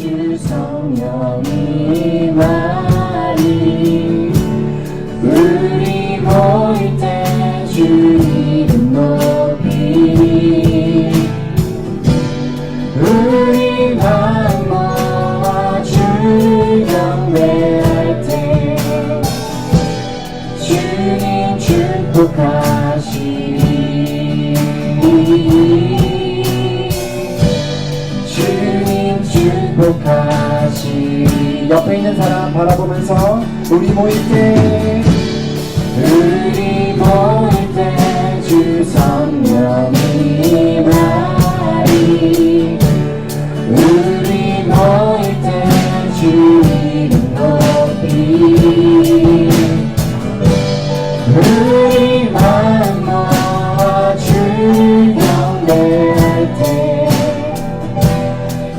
주 성령이 말이 우리 모일 때 주 이름 높이 우리 마음 모아 주 경배할 때 주님 축복하시리 주님 축복하시리. 옆에 있는 사람 바라보면서 우리 모일 때 주 성령이 말이 우리 모일 때 주 이름 높이 우리 마음 모아 주 경배할 때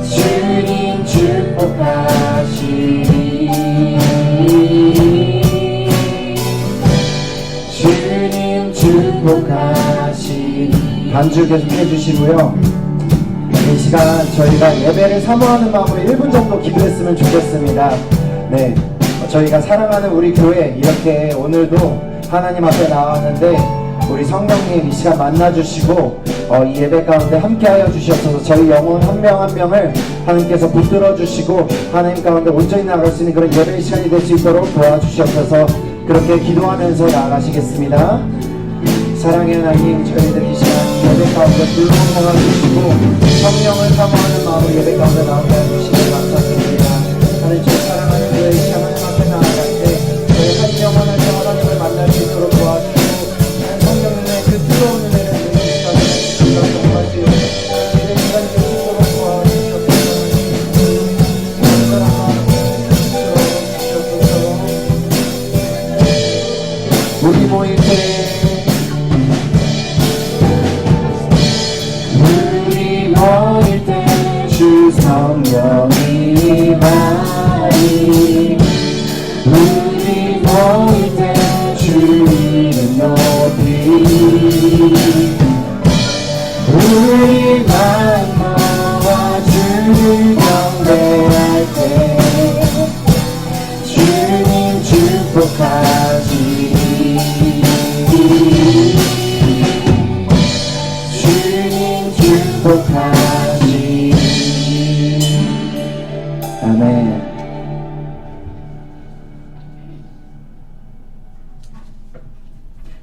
주님 축복하시리 주님 축복하시리. 반주 계속해 주시고요. 이 시간 저희가 예배를 사모하는 마음으로 1분 정도 기도했으면 좋겠습니다. 네, 저희가 사랑하는 우리 교회 이렇게 오늘도 하나님 앞에 나왔는데 우리 성령님 이 시간 만나주시고 이 예배 가운데 함께하여 주시옵소서. 저희 영혼 한 명 한 명을 하나님께서 붙들어 주시고 하나님 가운데 온전히 나갈 수 있는 그런 예배 시간이 될 수 있도록 도와주시옵소서. 그렇게 기도하면서 나아가시겠습니다. 사랑의 하나님, 저희들 이 시간 예배 가운데 불러온 성화 주시고 성령을 사모하는 마음으로 예배 가운데 나오게 해주시니 감사드립니다. 하나님, 저희 사랑하는 교회 이 시간 하나님 앞에 나아갈 때 저희 한 영혼 한 영혼 하나님을 만날 수 있도록 도와주시고 성령님의 그 뜨거운 은혜를 누리는 시간에 정말 주여 예배 시간이 될 수 있도록 도와주시옵소서. 우리 모일 때 주 성령이 말이 우리 모일 때 주 이름 높이 우리 마음 모아 주 경배할 때 주님 축복하시리 주님 축복하시리. 아멘.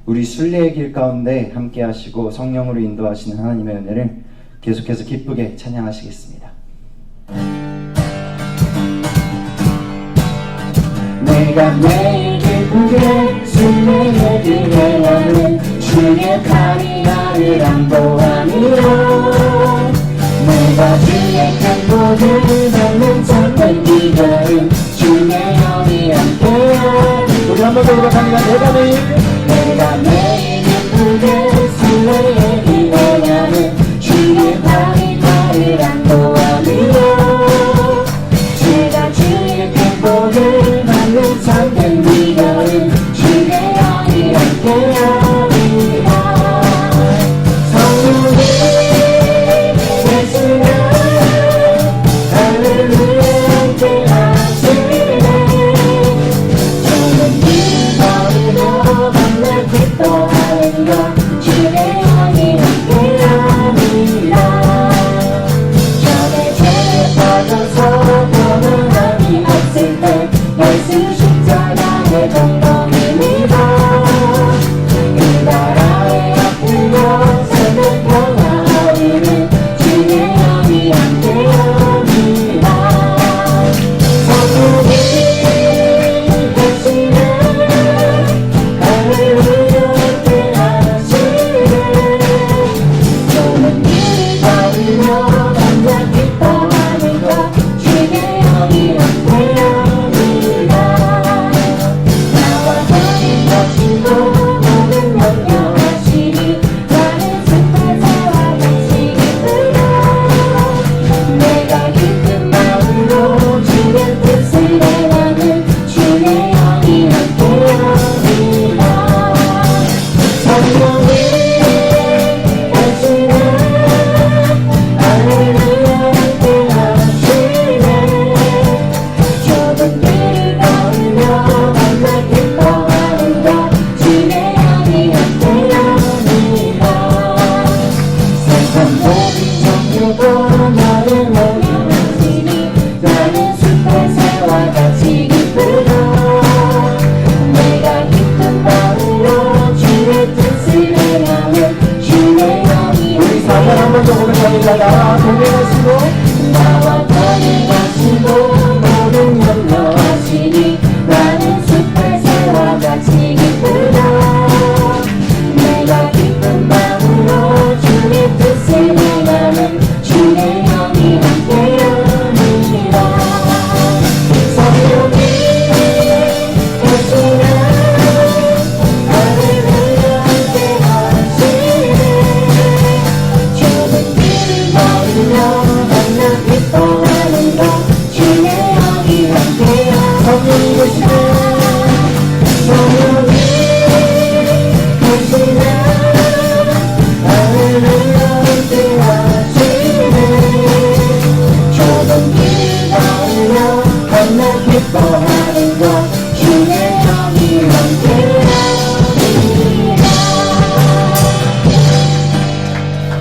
우리 순례의 길 가운데 함께 하시고 성령으로 인도하시는 하나님의 은혜를 계속해서 기쁘게 찬양하시겠습니다. 내가 매일 기쁘게 순례의 길에 가는 주의 팔이 나를 안보하니요 내가 주의 큰 복을 받는 참된 비결은 주의 영이 함께요. 우리 한 번 더 고백합니다. 내가 매일 기쁘게 순례의 길에 가는 주의 팔이 나를 안보하니요 제가 주의 큰 복을 받는 참된 비결은 주의 영이 함께요. 나와 더니 가시고 모든 염려하시니 나는 숲의 새와 같이 기쁘다. 내가 기쁜 마음으로 주의 뜻을 행하는 주의 영이 함께하느니라. 성령이 계시나 나를 함께하시네. 좁은 길을 걸으며 만나 기뻐하는 것 주의 영이 함께하시네. 성령이 계시네. 성령이 계시나 나를 함께하시네. 좁은 길을 걸으며 만나 기뻐하는 것 주의 영이 함께하니라.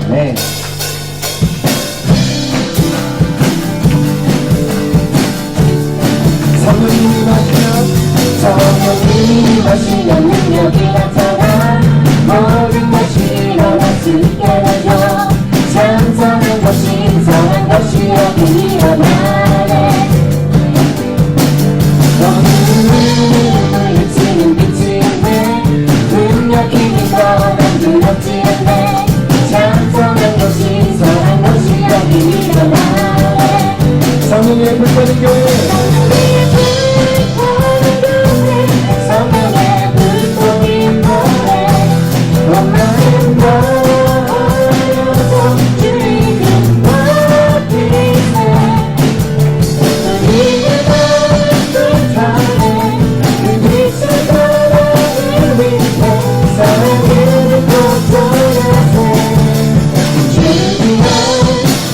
네. 성령님이 마시면 능력이 나타나 모든 것이 일어날 수 있게 되죠. 참선한 것이 인성한 것이 여기 일어나네. 너는 물리치는 빛이 있네. 능력 힘이 떠난 두렵지 않네. 참선한 것이 인성한 것이 여기 일어나네. 성령의 불타는 교회. 성령의 불꽃이 노래 원하는 거여서 주님 높이세. 우리의 마음을 불타네. 그 빛을 바라를 위해 사랑을 돋보여세. 주님의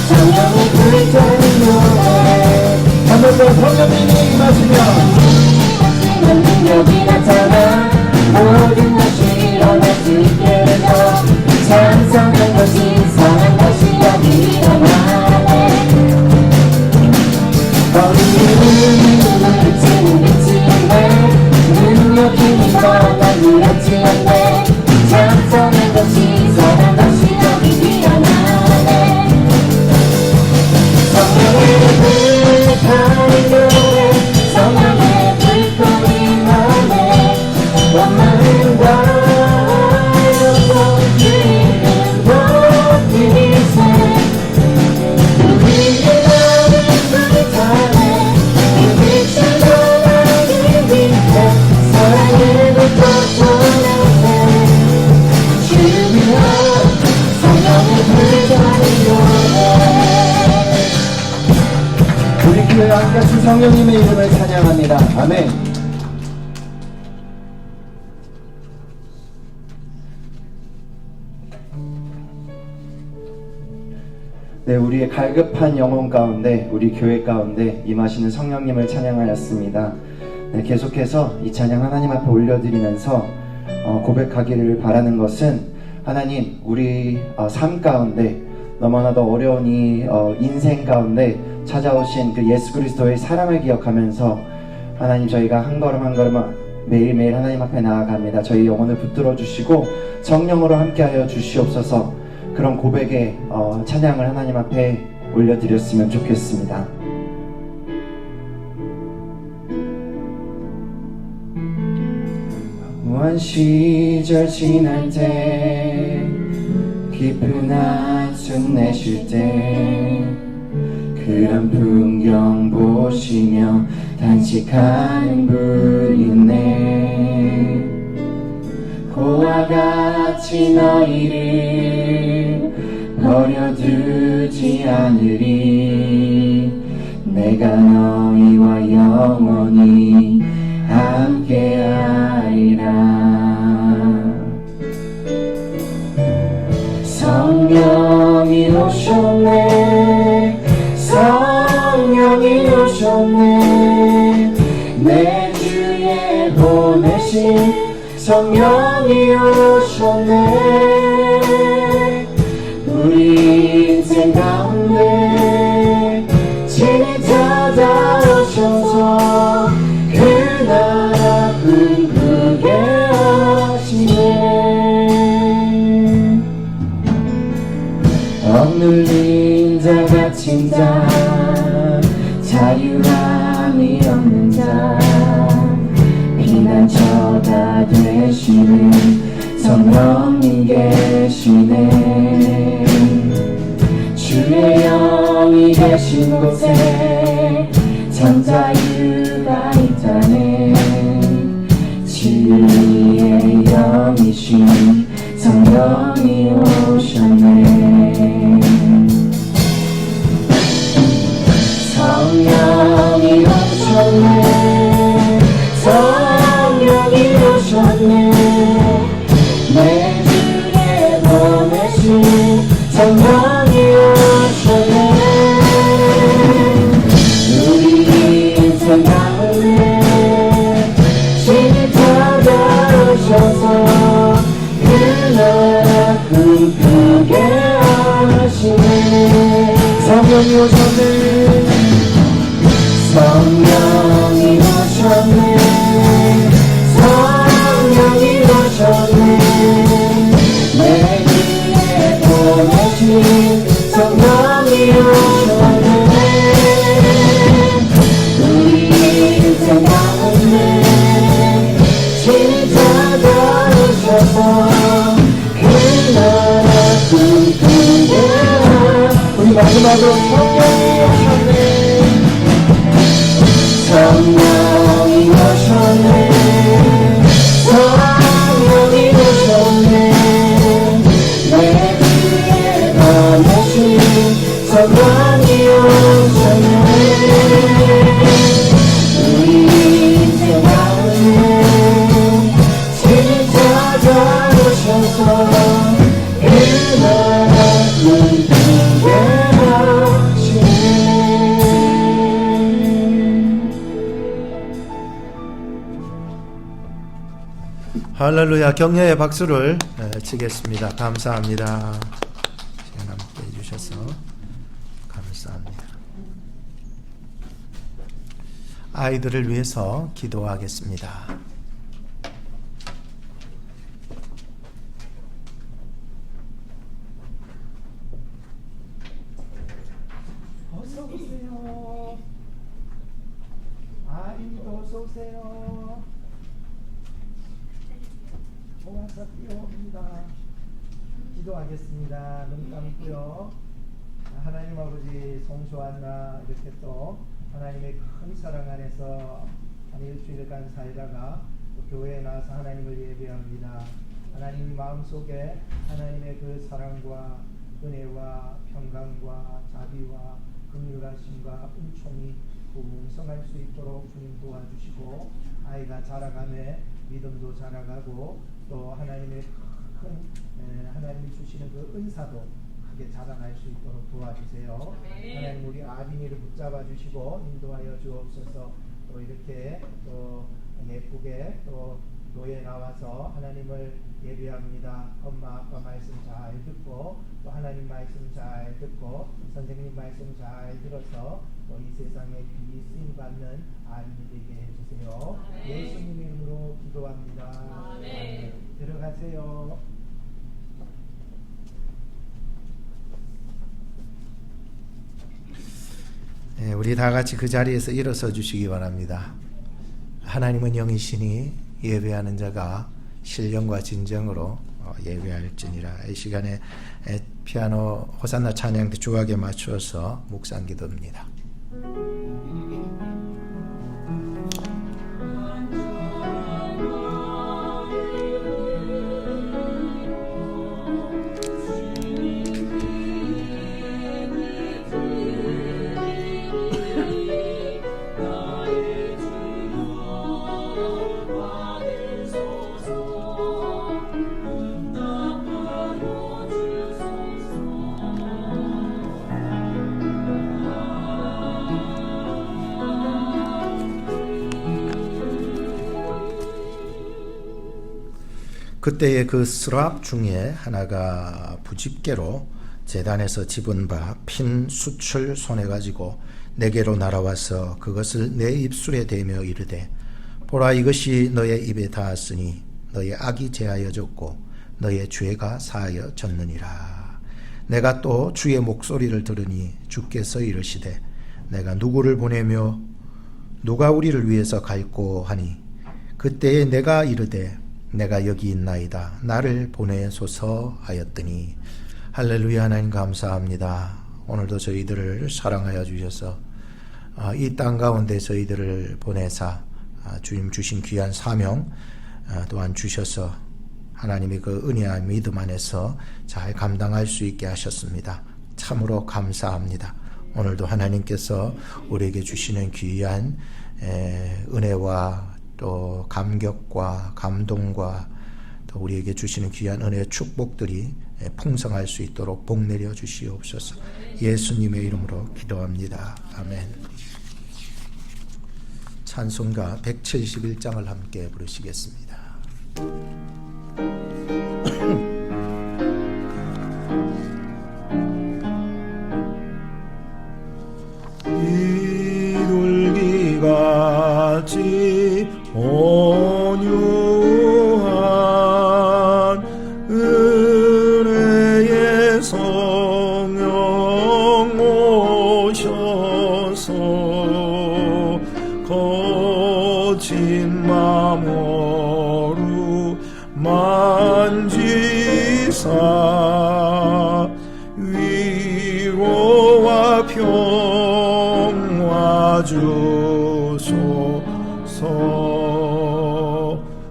성령의 불타는 노래. 한 번 더 성령님이 임하시면 능력이 나타나 모든 것이 일어날 수 있게 되죠. 찬성한 것이 이상한 것이 여기 일어나네. 어린이는 눈을 치는 빛이 있네. 능력 힘이 떠난 두렵지 않네. 찬성한 것이 이상한 것이 여기 일어나네. 성령의 불타는 노래 성령의 불꽃이 나네. 원하는 바여서 주님은 높이세. 우리의 마음을 불타네. 그 빛을 전하기 위해 사랑을 돋보여세. 주여 성령의 불타는 노래. 우리 교회 함께하신 성령님의 이름을 찬양합니다. 아멘. 네, 우리의 갈급한 영혼 가운데, 우리 교회 가운데 임하시는 성령님을 찬양하였습니다. 네, 계속해서 이 찬양 하나님 앞에 올려드리면서 고백하기를 바라는 것은 하나님, 우리 삶 가운데 너무나도 어려운 이 인생 가운데 찾아오신 그 예수 그리스도의 사랑을 기억하면서 하나님, 저희가 한 걸음 한 걸음 매일매일 하나님 앞에 나아갑니다. 저희 영혼을 붙들어 주시고 성령으로 함께하여 주시옵소서. 그런 고백의 찬양을 하나님 앞에 올려드렸으면 좋겠습니다. 무한 시절 지날 때 깊은 한숨 내쉴 때 그런 풍경 보시며 단식하는 분 있네. 고와 같이 너희를 버려두지 않으리. 내가 너희와 영원히 함께하리라. 성령이 오셨네. 성령이 오셨네. 내 주에 보내신 성령이 오셨네. 우리 인생 가운데 진히 찾아오셔서 그 나라 꿈꾸게 하시네. 억눌린 자같이 되신 자 자유함이 없는 자 피난처가 되시는 성령님 계시네 주의 영이 계신 곳에 참 자유가 있다네 진리의 영이신 성령이 오셨네 성령이 오셨네 성령이 오셨네 내 주에 보내신 성령이 오셨네 우리 인생 가운데 진리 찾아오셔서 그 나라 꿈꾸게 하시네 성령이 오셨네 성령이 오셨네 성령이 오셨네 내 위에 보내신 성령이 오셨네 우리 인생 가운데 진리 찾아오셔서 그 나라 꿈꾸게 우리 마지막으로 성령이 오셨네 성령이 오셨네 성령이 오셨네 내 위에 보내신 성령이 오셨네 우리 인생 가운데 진리 찾아오셔서 그 나라 꿈꾸게 하시네 할렐루야. 격려의 박수를 치겠습니다. 감사합니다. 시간 함께 해주셔서 감사합니다. 아이들을 위해서 기도하겠습니다. 어서 오세요. 아이도 어서 오세요. 모아서 뛰어옵니다. 기도하겠습니다. 눈 감고요. 하나님 아버지 송수한나 이렇게 또 하나님의 큰 사랑 안에서 한 일주일간 살다가 또 교회에 나와서 하나님을 예배합니다. 하나님 마음속에 하나님의 그 사랑과 은혜와 평강과 자비와 긍휼하심과 은총이 풍성할 수 있도록 주님 도와주시고 아이가 자라가며 믿음도 자라가고 또 하나님의 큰 하나님이 주시는 그 은사도 크게 자라날 수 있도록 도와주세요. 하나님 우리 아빈이를 붙잡아 주시고 인도하여 주옵소서. 또 이렇게 또 예쁘게 또 교회에 나와서 하나님을 예배합니다. 엄마 아빠 말씀 잘 듣고 또 하나님 말씀 잘 듣고 선생님 말씀 잘 들어서 또 이 세상에 귀히 쓰임 받는 아름이 되게 해주세요. 예수님 이름으로 기도합니다. 아멘. 들어가세요. 네, 우리 다 같이 그 자리에서 일어서 주시기 바랍니다. 하나님은 영이시니 예배하는 자가 신령과 진정으로 예배할지니라. 이 시간에 피아노 호산나 찬양 주각에 맞추어서 묵상 기도입니다. 그때의 그 스랍 중에 하나가 부집개로 제단에서 집은 바 핀 숯을 손에 가지고 내게로 날아와서 그것을 내 입술에 대며 이르되 보라 이것이 너의 입에 닿았으니 너의 악이 제하여졌고 너의 죄가 사하여졌느니라. 내가 또 주의 목소리를 들으니 주께서 이르시되 내가 누구를 보내며 누가 우리를 위해서 갈꼬 하니 그때에 내가 이르되 내가 여기 있나이다 나를 보내소서 하였더니 할렐루야. 하나님 감사합니다. 오늘도 저희들을 사랑하여 주셔서 이 땅 가운데 저희들을 보내사 주님 주신 귀한 사명 또한 주셔서 하나님의 그 은혜와 믿음 안에서 잘 감당할 수 있게 하셨습니다. 참으로 감사합니다. 오늘도 하나님께서 우리에게 주시는 귀한 은혜와 또 감격과 감동과 또 우리에게 주시는 귀한 은혜의 축복들이 풍성할 수 있도록 복 내려 주시옵소서. 예수님의 이름으로 기도합니다. 아멘. 찬송가 171장을 함께 부르시겠습니다. 비둘기같이 온유한 은혜의 성령 오셔서 거친 마모루 만지사 위로와 평화 주소서.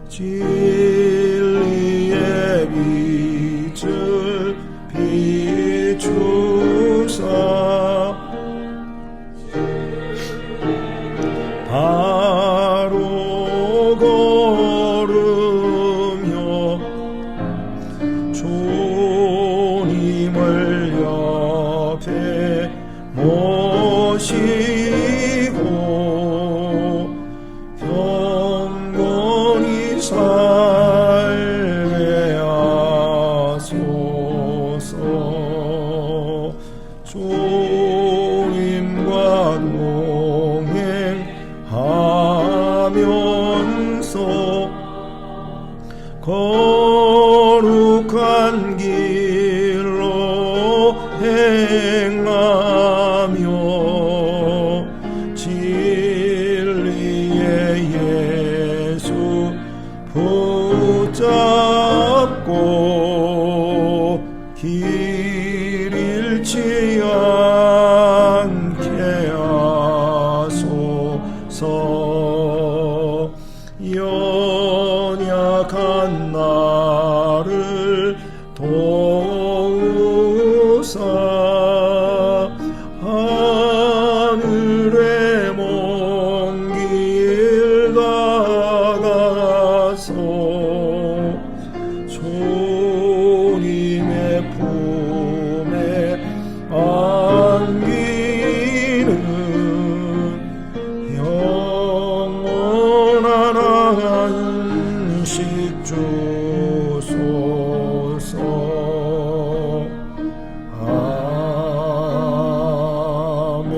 진리의 빛을 비추사 바로 걸으며 주님을 옆에 모시고 경건히 살게 하소서. 주님과 동행하면서 거룩한 길로 행하며 진리의 예수 붙잡고 길 잃지 않게 하소서. 연약한 나를 도우사 하늘의 먼 길 다가가서 주님의 품에 안기는 영원한 안식 주소서. 아멘.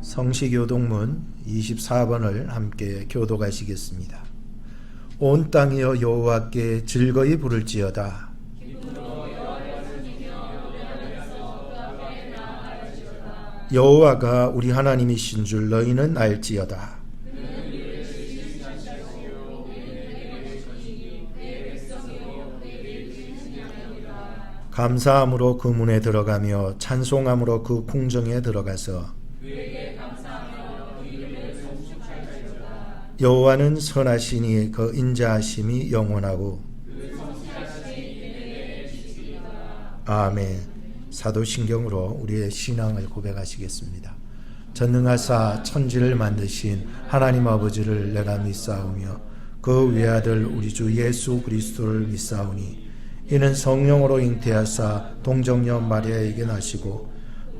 성시교동문 24번을 함께 교독하시겠습니다. 온 땅이여 여호와께 즐거이 부를지어다. 여호와가 우리 하나님이신 줄 너희는 알지어다. 감사함으로 그 문에 들어가며 찬송함으로 그 궁정에 들어가서 여호와는 선하시니 그 인자하심이 영원하고. 아멘. 사도신경으로 우리의 신앙을 고백하시겠습니다. 전능하사 천지를 만드신 하나님 아버지를 내가 믿사오며 그 외아들 우리 주 예수 그리스도를 믿사오니 이는 성령으로 잉태하사 동정녀 마리아에게 나시고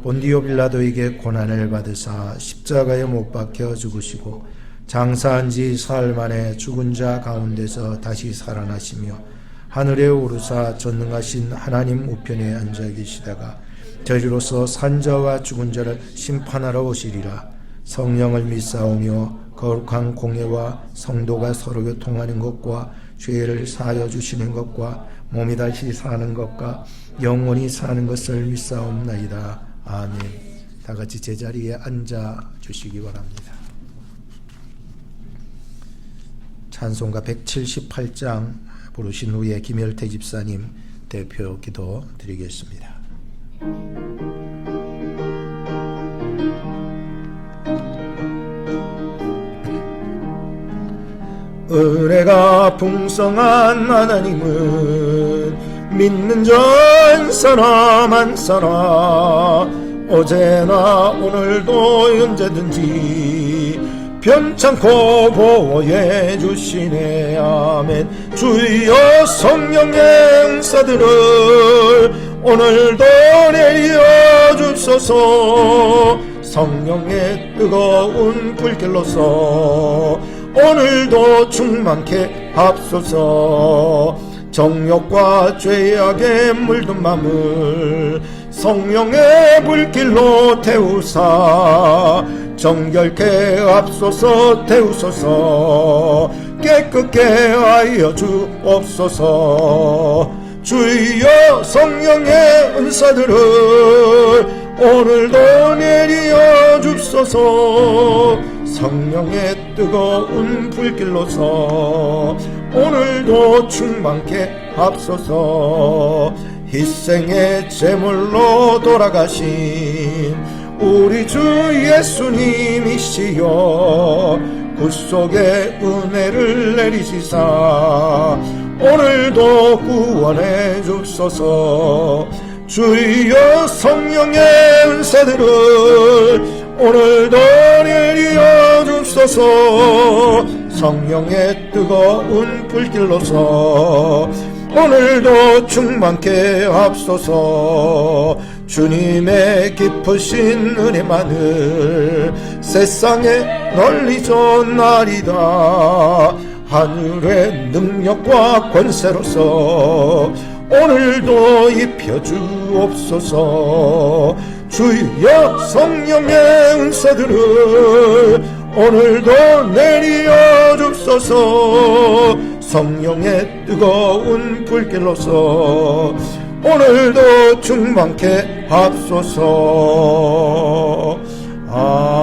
본디오 빌라도에게 고난을 받으사 십자가에 못 박혀 죽으시고 장사한 지 사흘 만에 죽은 자 가운데서 다시 살아나시며 하늘에 오르사 전능하신 하나님 우편에 앉아 계시다가 저리로서 산자와 죽은 자를 심판하러 오시리라. 성령을 믿사오며 거룩한 공예와 성도가 서로 교통하는 것과 죄를 사하여 주시는 것과 몸이 다시 사는 것과 영원히 사는 것을 믿사옵나이다. 아멘. 다 같이 제자리에 앉아 주시기 바랍니다. 찬송가 178장 부르신 후에 김열태 집사님 대표 기도 드리겠습니다. 은혜가 풍성한 하나님은 믿는 자 한 사람 한 사람 어제나 오늘도 언제든지 변찮고 보호해 주시네. 아멘. 주여 성령의 은사들을 오늘도 내려 주소서. 성령의 뜨거운 불길로서 오늘도 충만케 합소서. 정욕과 죄악에 물든 맘을 성령의 불길로 태우사 정결케 앞서서 태우소서. 깨끗게 하여 주옵소서. 주여 성령의 은사들을 오늘도 내려 주소서. 성령의 뜨거운 불길로서 오늘도 충만케 합소서. 희생의 제물로 돌아가신 우리 주 예수님이시여 구속의 은혜를 내리시사 오늘도 구원해 주소서. 주여 성령의 은사들을 오늘도 내려 주소서. 성령의 뜨거운 불길로서 오늘도 충만케 합소서. 주님의 깊으신 은혜만을 세상에 널리 전하리다. 하늘의 능력과 권세로서 오늘도 입혀 주옵소서. 주여 성령의 은사들을 오늘도 내려 주소서. 성령의 뜨거운 불길로서 오늘도 충만케 합소서. 아멘.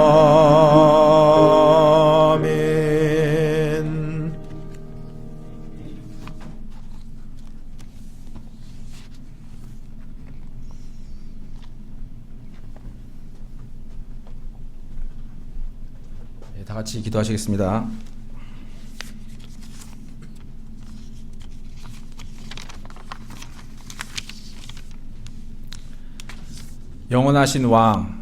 네, 다 같이 기도하시겠습니다. 영원하신 왕,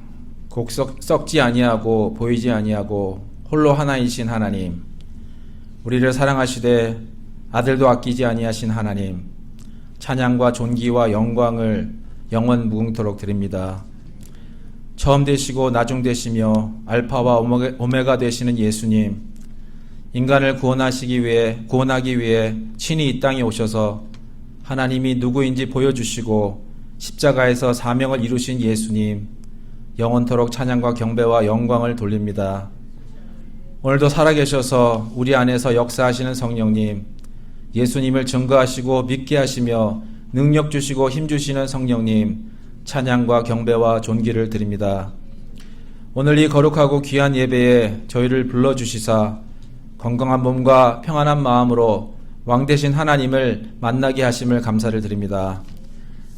곡 썩지 아니하고 보이지 아니하고 홀로 하나이신 하나님, 우리를 사랑하시되 아들도 아끼지 아니하신 하나님, 찬양과 존귀와 영광을 영원 무궁토록 드립니다. 처음 되시고 나중 되시며 알파와 오메가 되시는 예수님, 인간을 구원하기 위해 친히 이 땅에 오셔서 하나님이 누구인지 보여주시고 십자가에서 사명을 이루신 예수님, 영원토록 찬양과 경배와 영광을 돌립니다. 오늘도 살아계셔서 우리 안에서 역사하시는 성령님, 예수님을 증거하시고 믿게 하시며 능력 주시고 힘 주시는 성령님, 찬양과 경배와 존귀를 드립니다. 오늘 이 거룩하고 귀한 예배에 저희를 불러주시사 건강한 몸과 평안한 마음으로 왕 되신 하나님을 만나게 하심을 감사를 드립니다.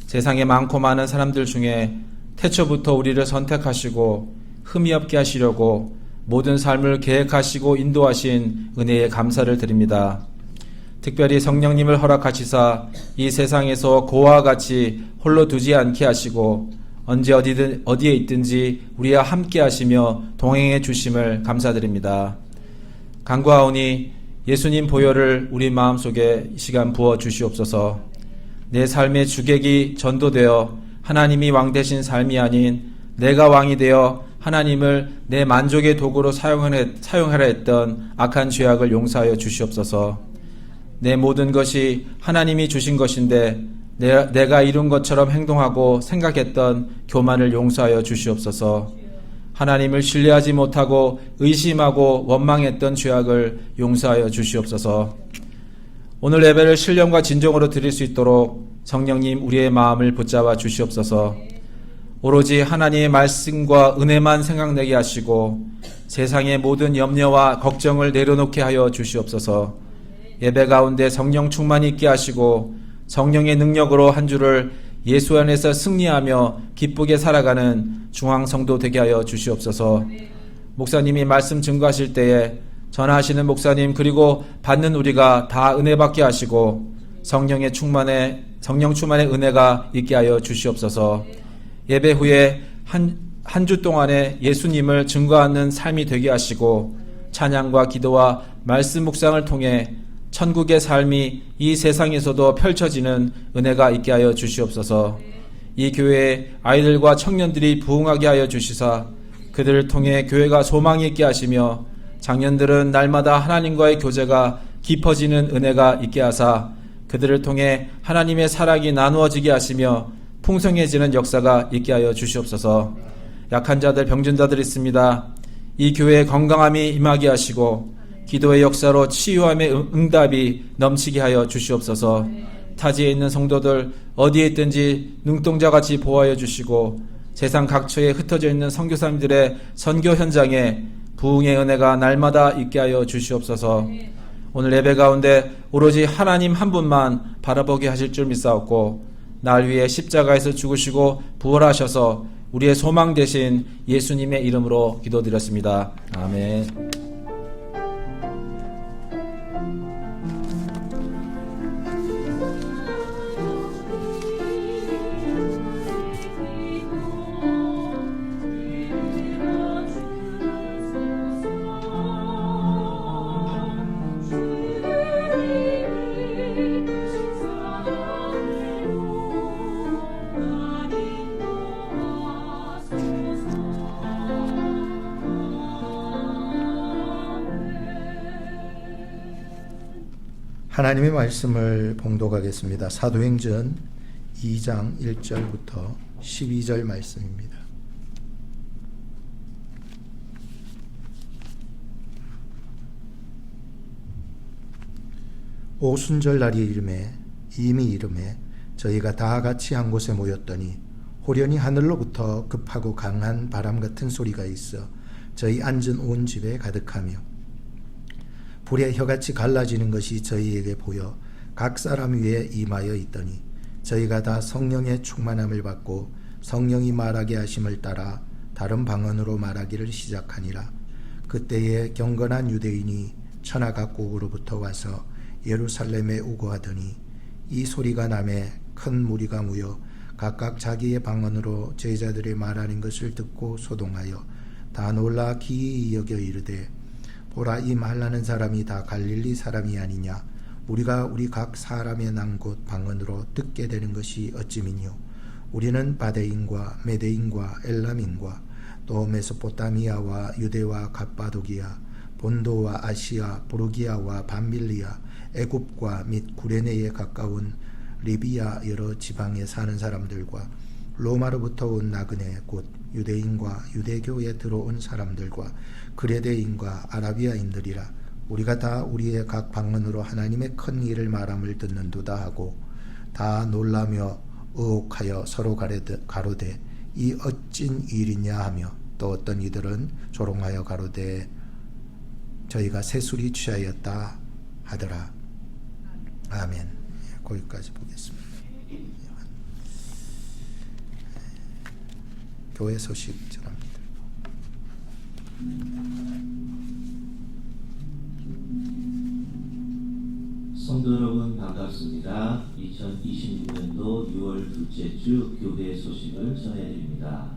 세상에 많고 많은 사람들 중에 태초부터 우리를 선택하시고 흠이 없게 하시려고 모든 삶을 계획하시고 인도하신 은혜에 감사를 드립니다. 특별히 성령님을 허락하시사 이 세상에서 고와 같이 홀로 두지 않게 하시고 언제 어디에 있든지 우리와 함께 하시며 동행해 주심을 감사드립니다. 간구하오니 예수님 보혈을 우리 마음속에 이 시간 부어 주시옵소서. 내 삶의 주객이 전도되어 하나님이 왕 되신 삶이 아닌 내가 왕이 되어 하나님을 내 만족의 도구로 사용하려 했던 악한 죄악을 용서하여 주시옵소서. 내 모든 것이 하나님이 주신 것인데 내가 이룬 것처럼 행동하고 생각했던 교만을 용서하여 주시옵소서. 하나님을 신뢰하지 못하고 의심하고 원망했던 죄악을 용서하여 주시옵소서. 오늘 예배를 신령과 진정으로 드릴 수 있도록 성령님 우리의 마음을 붙잡아 주시옵소서. 오로지 하나님의 말씀과 은혜만 생각내게 하시고 세상의 모든 염려와 걱정을 내려놓게 하여 주시옵소서. 예배 가운데 성령 충만히 있게 하시고 성령의 능력으로 한 주를 예수 안에서 승리하며 기쁘게 살아가는 중앙성도 되게 하여 주시옵소서. 목사님이 말씀 증거하실 때에 전하시는 목사님 그리고 받는 우리가 다 은혜 받게 하시고 성령 충만의 은혜가 있게 하여 주시옵소서. 예배 후에 한 주 동안에 예수님을 증거하는 삶이 되게 하시고 찬양과 기도와 말씀 묵상을 통해 천국의 삶이 이 세상에서도 펼쳐지는 은혜가 있게 하여 주시옵소서. 이 교회의 아이들과 청년들이 부흥하게 하여 주시사 그들을 통해 교회가 소망이 있게 하시며 장년들은 날마다 하나님과의 교제가 깊어지는 은혜가 있게 하사 그들을 통해 하나님의 사랑이 나누어지게 하시며 풍성해지는 역사가 있게 하여 주시옵소서. 약한 자들, 병든 자들 있습니다. 이 교회에 건강함이 임하게 하시고 기도의 역사로 치유함의 응답이 넘치게 하여 주시옵소서. 타지에 있는 성도들 어디에 있든지 눈동자같이 보호하여 주시고 세상 각처에 흩어져 있는 선교사님들의 선교 현장에 부흥의 은혜가 날마다 있게 하여 주시옵소서. 오늘 예배 가운데 오로지 하나님 한 분만 바라보게 하실 줄 믿사옵고 날 위해 십자가에서 죽으시고 부활하셔서 우리의 소망 되신 예수님의 이름으로 기도드렸습니다. 아멘. 하나님의 말씀을 봉독하겠습니다. 사도행전 2장 1절부터 12절 말씀입니다. 오순절 날이 이미 이름에 저희가 다 같이 한 곳에 모였더니 호련히 하늘로부터 급하고 강한 바람 같은 소리가 있어 저희 앉은 온 집에 가득하며 불의 혀같이 갈라지는 것이 저희에게 보여 각 사람 위에 임하여 있더니 저희가 다 성령의 충만함을 받고 성령이 말하게 하심을 따라 다른 방언으로 말하기를 시작하니라. 그때에 경건한 유대인이 천하 각국으로부터 와서 예루살렘에 우거하더니 이 소리가 나매 큰 무리가 모여 각각 자기의 방언으로 제자들이 말하는 것을 듣고 소동하여 다 놀라 기이히 여겨 이르되 보라, 이 말하는 사람이 다 갈릴리 사람이 아니냐. 우리가 우리 각 사람의 난 곳 방언으로 듣게 되는 것이 어찌미뇨. 우리는 바데인과 메데인과 엘람인과 또 메소포타미아와 유대와 갑바도기아, 본도와 아시아, 부르기아와 밤밀리아, 애굽과 및 구레네에 가까운 리비아 여러 지방에 사는 사람들과 로마로부터 온 나그네 곧 유대인과 유대교에 들어온 사람들과 그레데인과 아라비아인들이라. 우리가 다 우리의 각 방언으로 하나님의 큰 일을 말함을 듣는도다 하고 다 놀라며 의혹하여 서로 가로되 이 어찐 일이냐 하며 또 어떤 이들은 조롱하여 가로되 저희가 새술이 취하였다 하더라. 아멘. 거기까지 보겠습니다. 교회 소식 전합니다. 성도 여러분 반갑습니다. 2026년도 6월 둘째 주 교회 소식을 전해드립니다.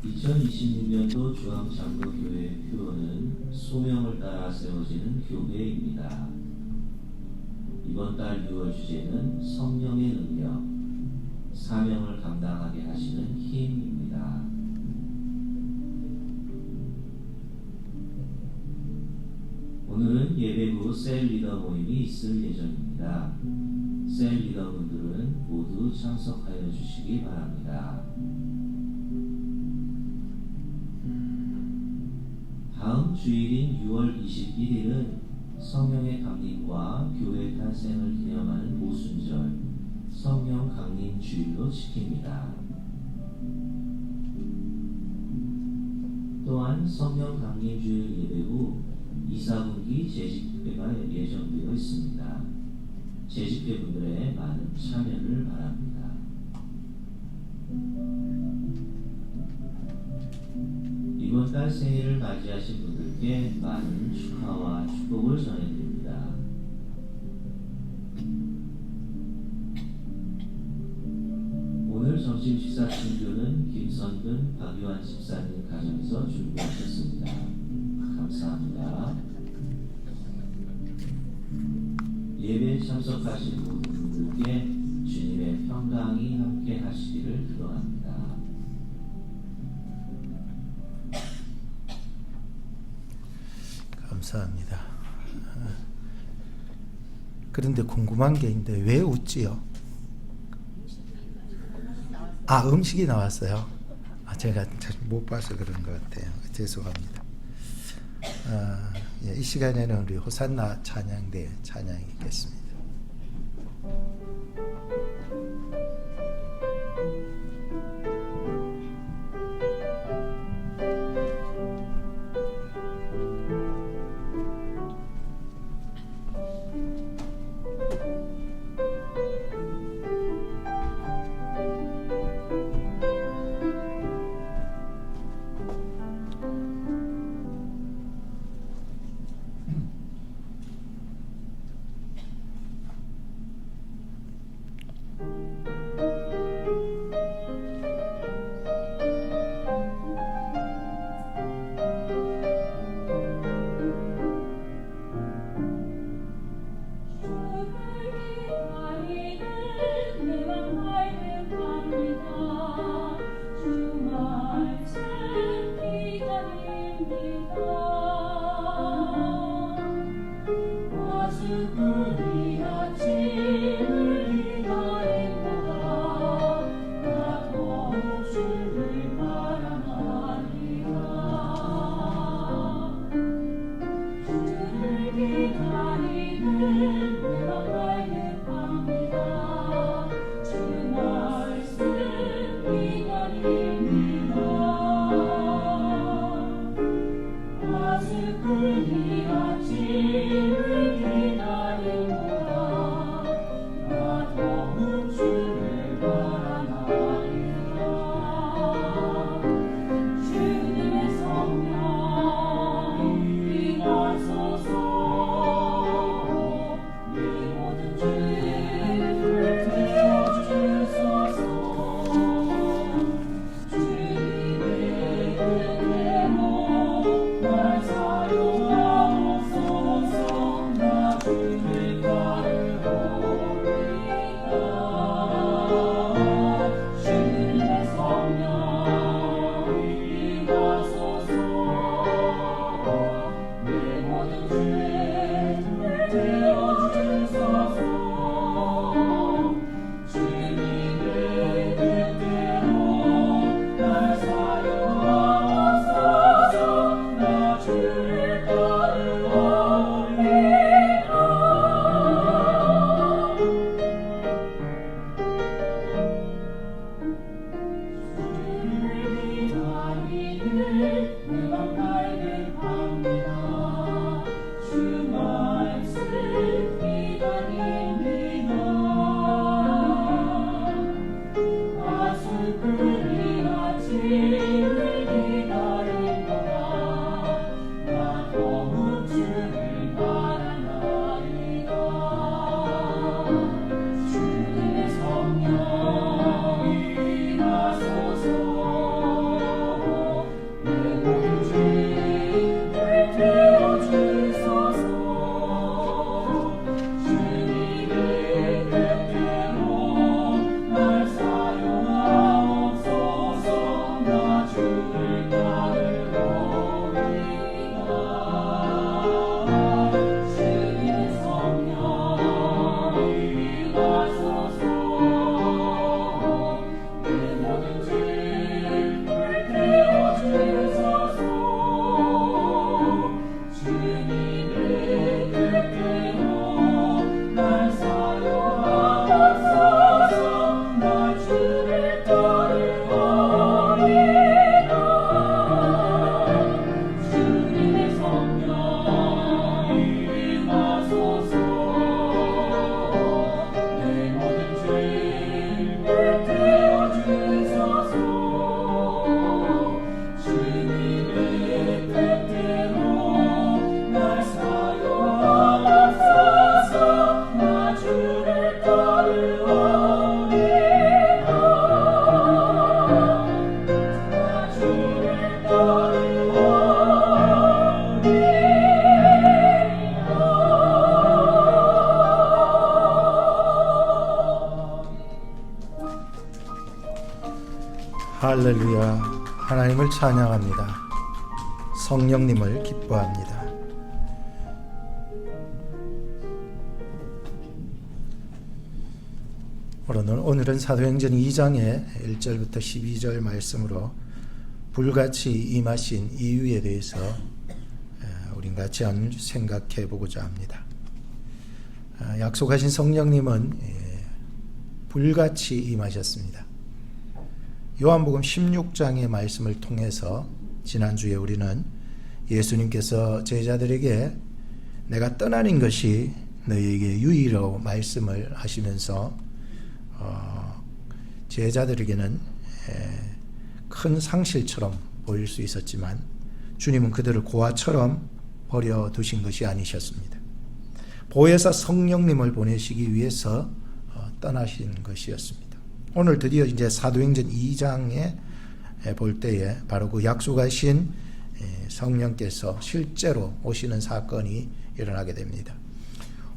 2026년도 중앙장로교회 표어는 소명을 따라 세워지는 교회입니다. 이번 달 6월 주제는 성령의 능력, 사명을 감당하게 하시는 힘입니다. 오늘은 예배 후 셀 리더 모임이 있을 예정입니다. 셀 리더분들은 모두 참석하여 주시기 바랍니다. 다음 주일인 6월 21일은 성령의 강림과 교회 탄생을 기념하는 모순절 성령 강림 주일로 지킵니다. 또한 성령 강림 주일 예배 후 2, 4분기 재집회가 예정되어 있습니다. 재집회분들의 많은 참여를 바랍니다. 이번 달 생일을 맞이하신 분들께 많은 축하와 축복을 전해드립니다. 오늘 점심 식사 친교는 김선근, 박유한 집사님 가정에서 준비하셨습니다. 감사합니다. 예배에 참석하신 모든 분들께 주님의 평강이 함께 하시기를 기도합니다. 감사합니다. 그런데 궁금한 게 있는데 왜 웃지요? 아, 음식이 나왔어요? 제가 잘 못 봐서 그런 것 같아요. 죄송합니다. 이 시간에는 우리 호산나 찬양대 찬양이 있겠습니다. 할렐루야. 하나님을 찬양합니다. 성령님을 기뻐합니다. 오늘은 사도행전 2장의 1절부터 12절 말씀으로 불같이 임하신 이유에 대해서 우린 같이 한번 생각해 보고자 합니다. 약속하신 성령님은 불같이 임하셨습니다. 요한복음 16장의 말씀을 통해서 지난주에 우리는 예수님께서 제자들에게 내가 떠나는 것이 너희에게 유의로 말씀을 하시면서 제자들에게는 큰 상실처럼 보일 수 있었지만 주님은 그들을 고아처럼 버려두신 것이 아니셨습니다. 보혜사 성령님을 보내시기 위해서 떠나신 것이었습니다. 오늘 드디어 이제 사도행전 2장에 볼 때에 바로 그 약속하신 성령께서 실제로 오시는 사건이 일어나게 됩니다.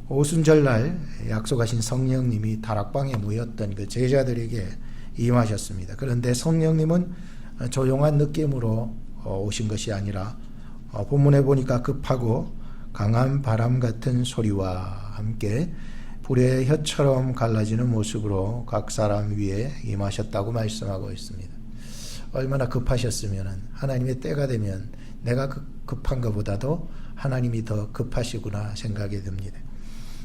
오순절날 약속하신 성령님이 다락방에 모였던 그 제자들에게 임하셨습니다. 그런데 성령님은 조용한 느낌으로 오신 것이 아니라 본문에 보니까 급하고 강한 바람 같은 소리와 함께 불의 혀처럼 갈라지는 모습으로 각 사람 위에 임하셨다고 말씀하고 있습니다. 얼마나 급하셨으면 하나님의 때가 되면 내가 급한 것보다도 하나님이 더 급하시구나 생각이 듭니다.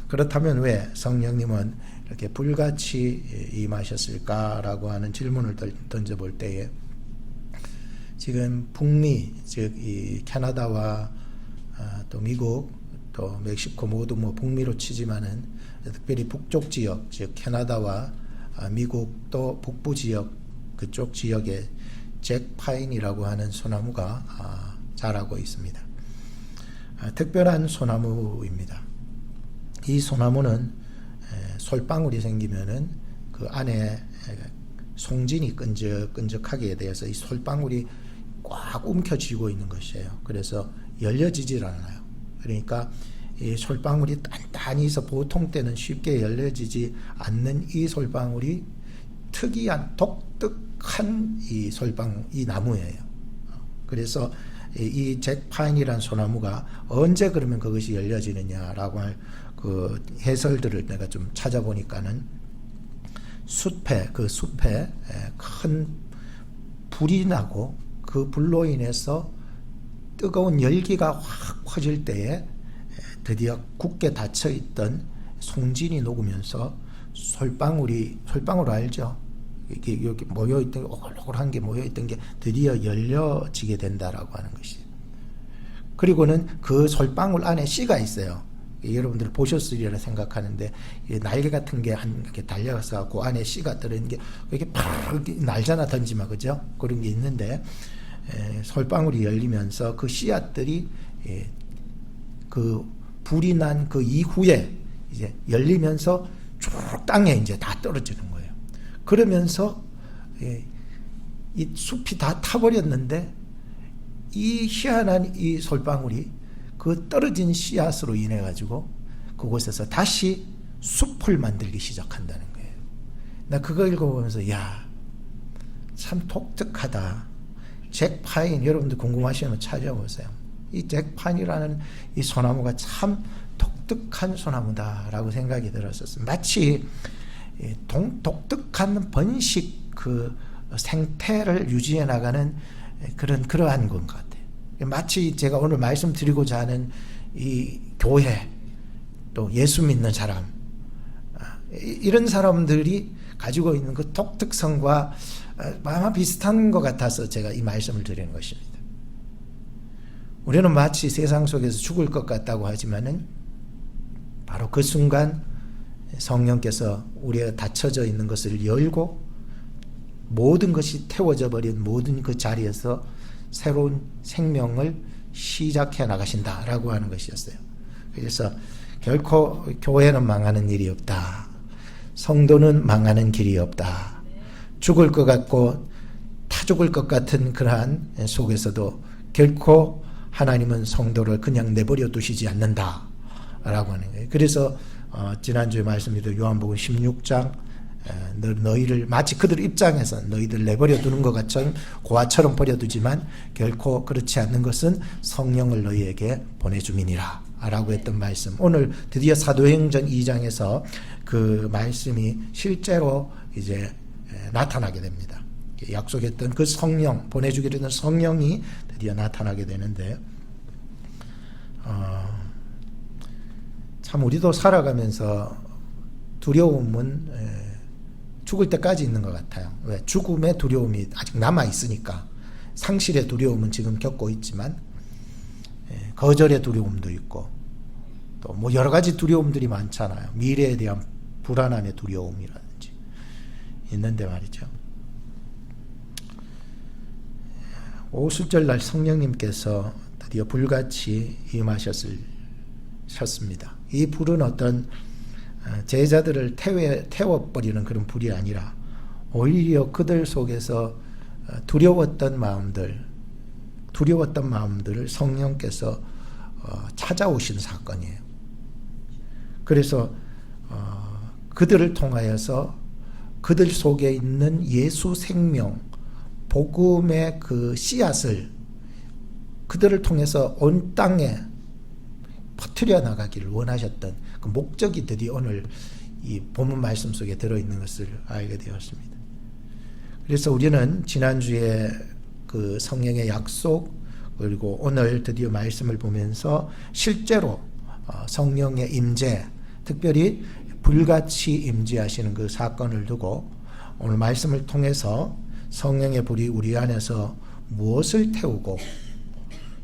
그렇다면 왜 성령님은 이렇게 불같이 임하셨을까라고 하는 질문을 던져볼 때에 지금 북미, 즉 이 캐나다와 또 미국, 또 멕시코 모두 뭐 북미로 치지만은 특별히 북쪽 지역, 즉 캐나다와 미국 또 북부 지역 그쪽 지역에 잭파인이라고 하는 소나무가 자라고 있습니다. 특별한 소나무입니다. 이 소나무는 솔방울이 생기면은 그 안에 송진이 끈적끈적하게 되어서 이 솔방울이 꽉 움켜쥐고 있는 것이에요. 그래서 열려지질 않아요. 그러니까 이 솔방울이 단단히 있어 보통 때는 쉽게 열려지지 않는 이 솔방울이 특이한 독특한 이 나무예요. 그래서 이 잭파인이라는 소나무가 언제 그러면 그것이 열려지느냐라고 할 그 해설들을 내가 좀 찾아보니까는 숲에 큰 불이 나고 그 불로 인해서 뜨거운 열기가 확 퍼질 때에 드디어 굳게 닫혀 있던 송진이 녹으면서 솔방울 알죠? 이게 여기 모여 있던 게 오글오글한 게 모여 있던 게 드디어 열려지게 된다라고 하는 것이에요. 그리고는 그 솔방울 안에 씨가 있어요. 여러분들 보셨으리라 생각하는데 날개 같은 게 한 개 달려서 그 안에 씨가 들어있는 게 이렇게 팍 날잖아 던지면 그죠? 그런 게 있는데 솔방울이 열리면서 그 씨앗들이 그 불이 난 그 이후에 이제 열리면서 쭉 땅에 이제 다 떨어지는 거예요. 그러면서 이 숲이 다 타버렸는데 이 희한한 이 솔방울이 그 떨어진 씨앗으로 인해 가지고 그곳에서 다시 숲을 만들기 시작한다는 거예요. 나 그거 읽어보면서 야, 참 독특하다. 잭파인 여러분들 궁금하시면 찾아보세요. 이 잭파인이라는 이 소나무가 참 독특한 소나무다라고 생각이 들었었어요. 마치 독특한 번식 그 생태를 유지해 나가는 그러한 것 같아요. 마치 제가 오늘 말씀드리고자 하는 이 교회 또 예수 믿는 사람 이런 사람들이 가지고 있는 그 독특성과 아마 비슷한 것 같아서 제가 이 말씀을 드리는 것입니다. 우리는 마치 세상 속에서 죽을 것 같다고 하지만은 바로 그 순간 성령께서 우리가 닫혀져 있는 것을 열고 모든 것이 태워져 버린 모든 그 자리에서 새로운 생명을 시작해 나가신다라고 하는 것이었어요. 그래서 결코 교회는 망하는 일이 없다. 성도는 망하는 길이 없다. 죽을 것 같고 타 죽을 것 같은 그러한 속에서도 결코 하나님은 성도를 그냥 내버려 두시지 않는다라고 하는 거예요. 그래서 지난주에 말씀드린 요한복음 16장 너희를 마치 그들 입장에서 너희들 내버려 두는 것 같은 고아처럼 버려두지만 결코 그렇지 않는 것은 성령을 너희에게 보내줌이니라 라고 했던 말씀, 오늘 드디어 사도행전 2장에서 그 말씀이 실제로 이제 나타나게 됩니다. 약속했던 그 성령, 보내주기로 했던 성령이 드디어 나타나게 되는데, 참 우리도 살아가면서 두려움은 죽을 때까지 있는 것 같아요. 왜? 죽음의 두려움이 아직 남아있으니까. 상실의 두려움은 지금 겪고 있지만 거절의 두려움도 있고 또 뭐 여러 가지 두려움들이 많잖아요. 미래에 대한 불안함의 두려움이라든지 있는데 말이죠. 오순절날 성령님께서 드디어 불같이 임하셨습니다. 이 불은 어떤 제자들을 태워버리는 그런 불이 아니라 오히려 그들 속에서 두려웠던 마음들을 성령께서 찾아오신 사건이에요. 그래서 그들을 통하여서 그들 속에 있는 예수 생명, 복음의 그 씨앗을 그들을 통해서 온 땅에 퍼뜨려 나가기를 원하셨던 그 목적이 드디어 오늘 이 본문 말씀 속에 들어있는 것을 알게 되었습니다. 그래서 우리는 지난주에 그 성령의 약속, 그리고 오늘 드디어 말씀을 보면서 실제로 성령의 임재, 특별히 불같이 임재하시는 그 사건을 두고 오늘 말씀을 통해서 성령의 불이 우리 안에서 무엇을 태우고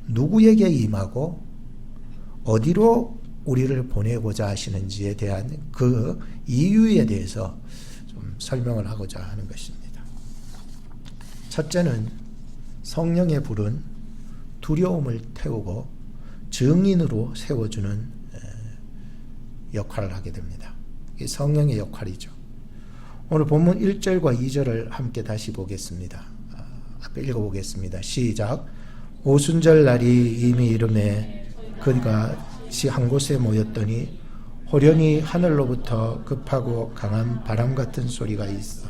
누구에게 임하고 어디로 우리를 보내고자 하시는지에 대한 그 이유에 대해서 좀 설명을 하고자 하는 것입니다. 첫째는 성령의 불은 두려움을 태우고 증인으로 세워주는 역할을 하게 됩니다. 이게 성령의 역할이죠. 오늘 본문 1절과 2절을 함께 다시 보겠습니다. 앞에 읽어보겠습니다. 시작. 오순절 날이 이미 이름에 그가 한 곳에 모였더니 호련히 하늘로부터 급하고 강한 바람 같은 소리가 있어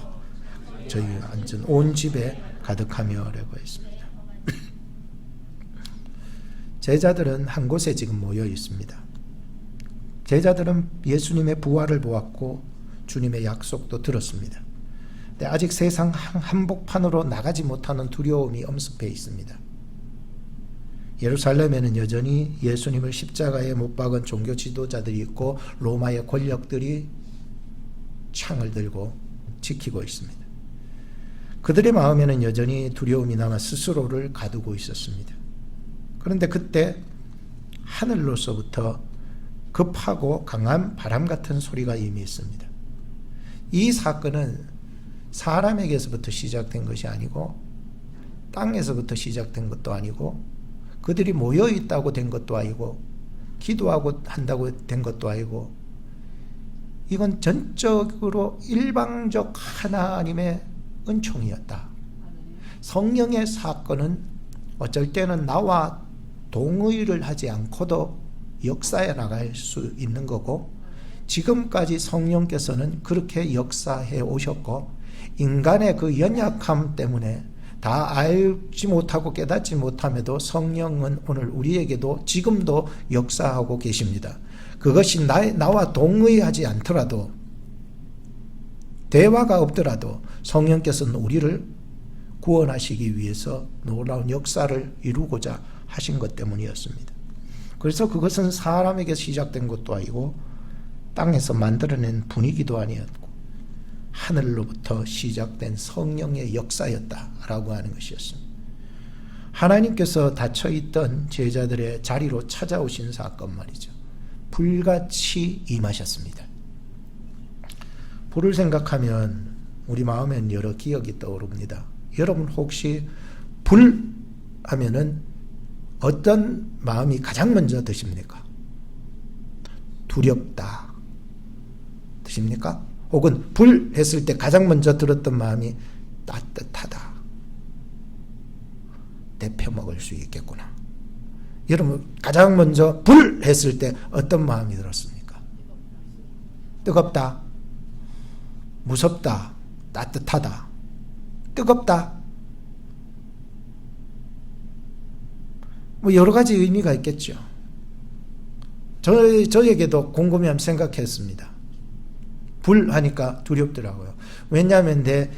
저희 앉은 온 집에 가득하며 라고 했습니다. 제자들은 한 곳에 지금 모여 있습니다. 제자들은 예수님의 부활을 보았고 주님의 약속도 들었습니다. 근데 아직 세상 한복판으로 나가지 못하는 두려움이 엄습해 있습니다. 예루살렘에는 여전히 예수님을 십자가에 못 박은 종교 지도자들이 있고 로마의 권력들이 창을 들고 지키고 있습니다. 그들의 마음에는 여전히 두려움이 남아 스스로를 가두고 있었습니다. 그런데 그때 하늘로서부터 급하고 강한 바람 같은 소리가 이미 있습니다. 이 사건은 사람에게서부터 시작된 것이 아니고 땅에서부터 시작된 것도 아니고 그들이 모여 있다고 된 것도 아니고 기도하고 한다고 된 것도 아니고 이건 전적으로 일방적 하나님의 은총이었다. 성령의 사건은 어쩔 때는 나와 동의를 하지 않고도 역사해 나갈 수 있는 거고 지금까지 성령께서는 그렇게 역사해 오셨고 인간의 그 연약함 때문에 다 알지 못하고 깨닫지 못함에도 성령은 오늘 우리에게도 지금도 역사하고 계십니다. 그것이 나와 동의하지 않더라도 대화가 없더라도 성령께서는 우리를 구원하시기 위해서 놀라운 역사를 이루고자 하신 것 때문이었습니다. 그래서 그것은 사람에게 시작된 것도 아니고 땅에서 만들어낸 분위기도 아니었고 하늘로부터 시작된 성령의 역사였다라고 하는 것이었습니다. 하나님께서 닫혀있던 제자들의 자리로 찾아오신 사건 말이죠. 불같이 임하셨습니다. 불을 생각하면 우리 마음엔 여러 기억이 떠오릅니다. 여러분 혹시 불 하면은 어떤 마음이 가장 먼저 드십니까? 두렵다 드십니까? 혹은 불 했을 때 가장 먼저 들었던 마음이 따뜻하다. 데펴 먹을 수 있겠구나. 여러분 가장 먼저 불 했을 때 어떤 마음이 들었습니까? 뜨겁다. 무섭다, 따뜻하다, 뜨겁다, 뭐 여러 가지 의미가 있겠죠. 저에게도 곰곰이 생각했습니다. 불 하니까 두렵더라고요. 왜냐하면 내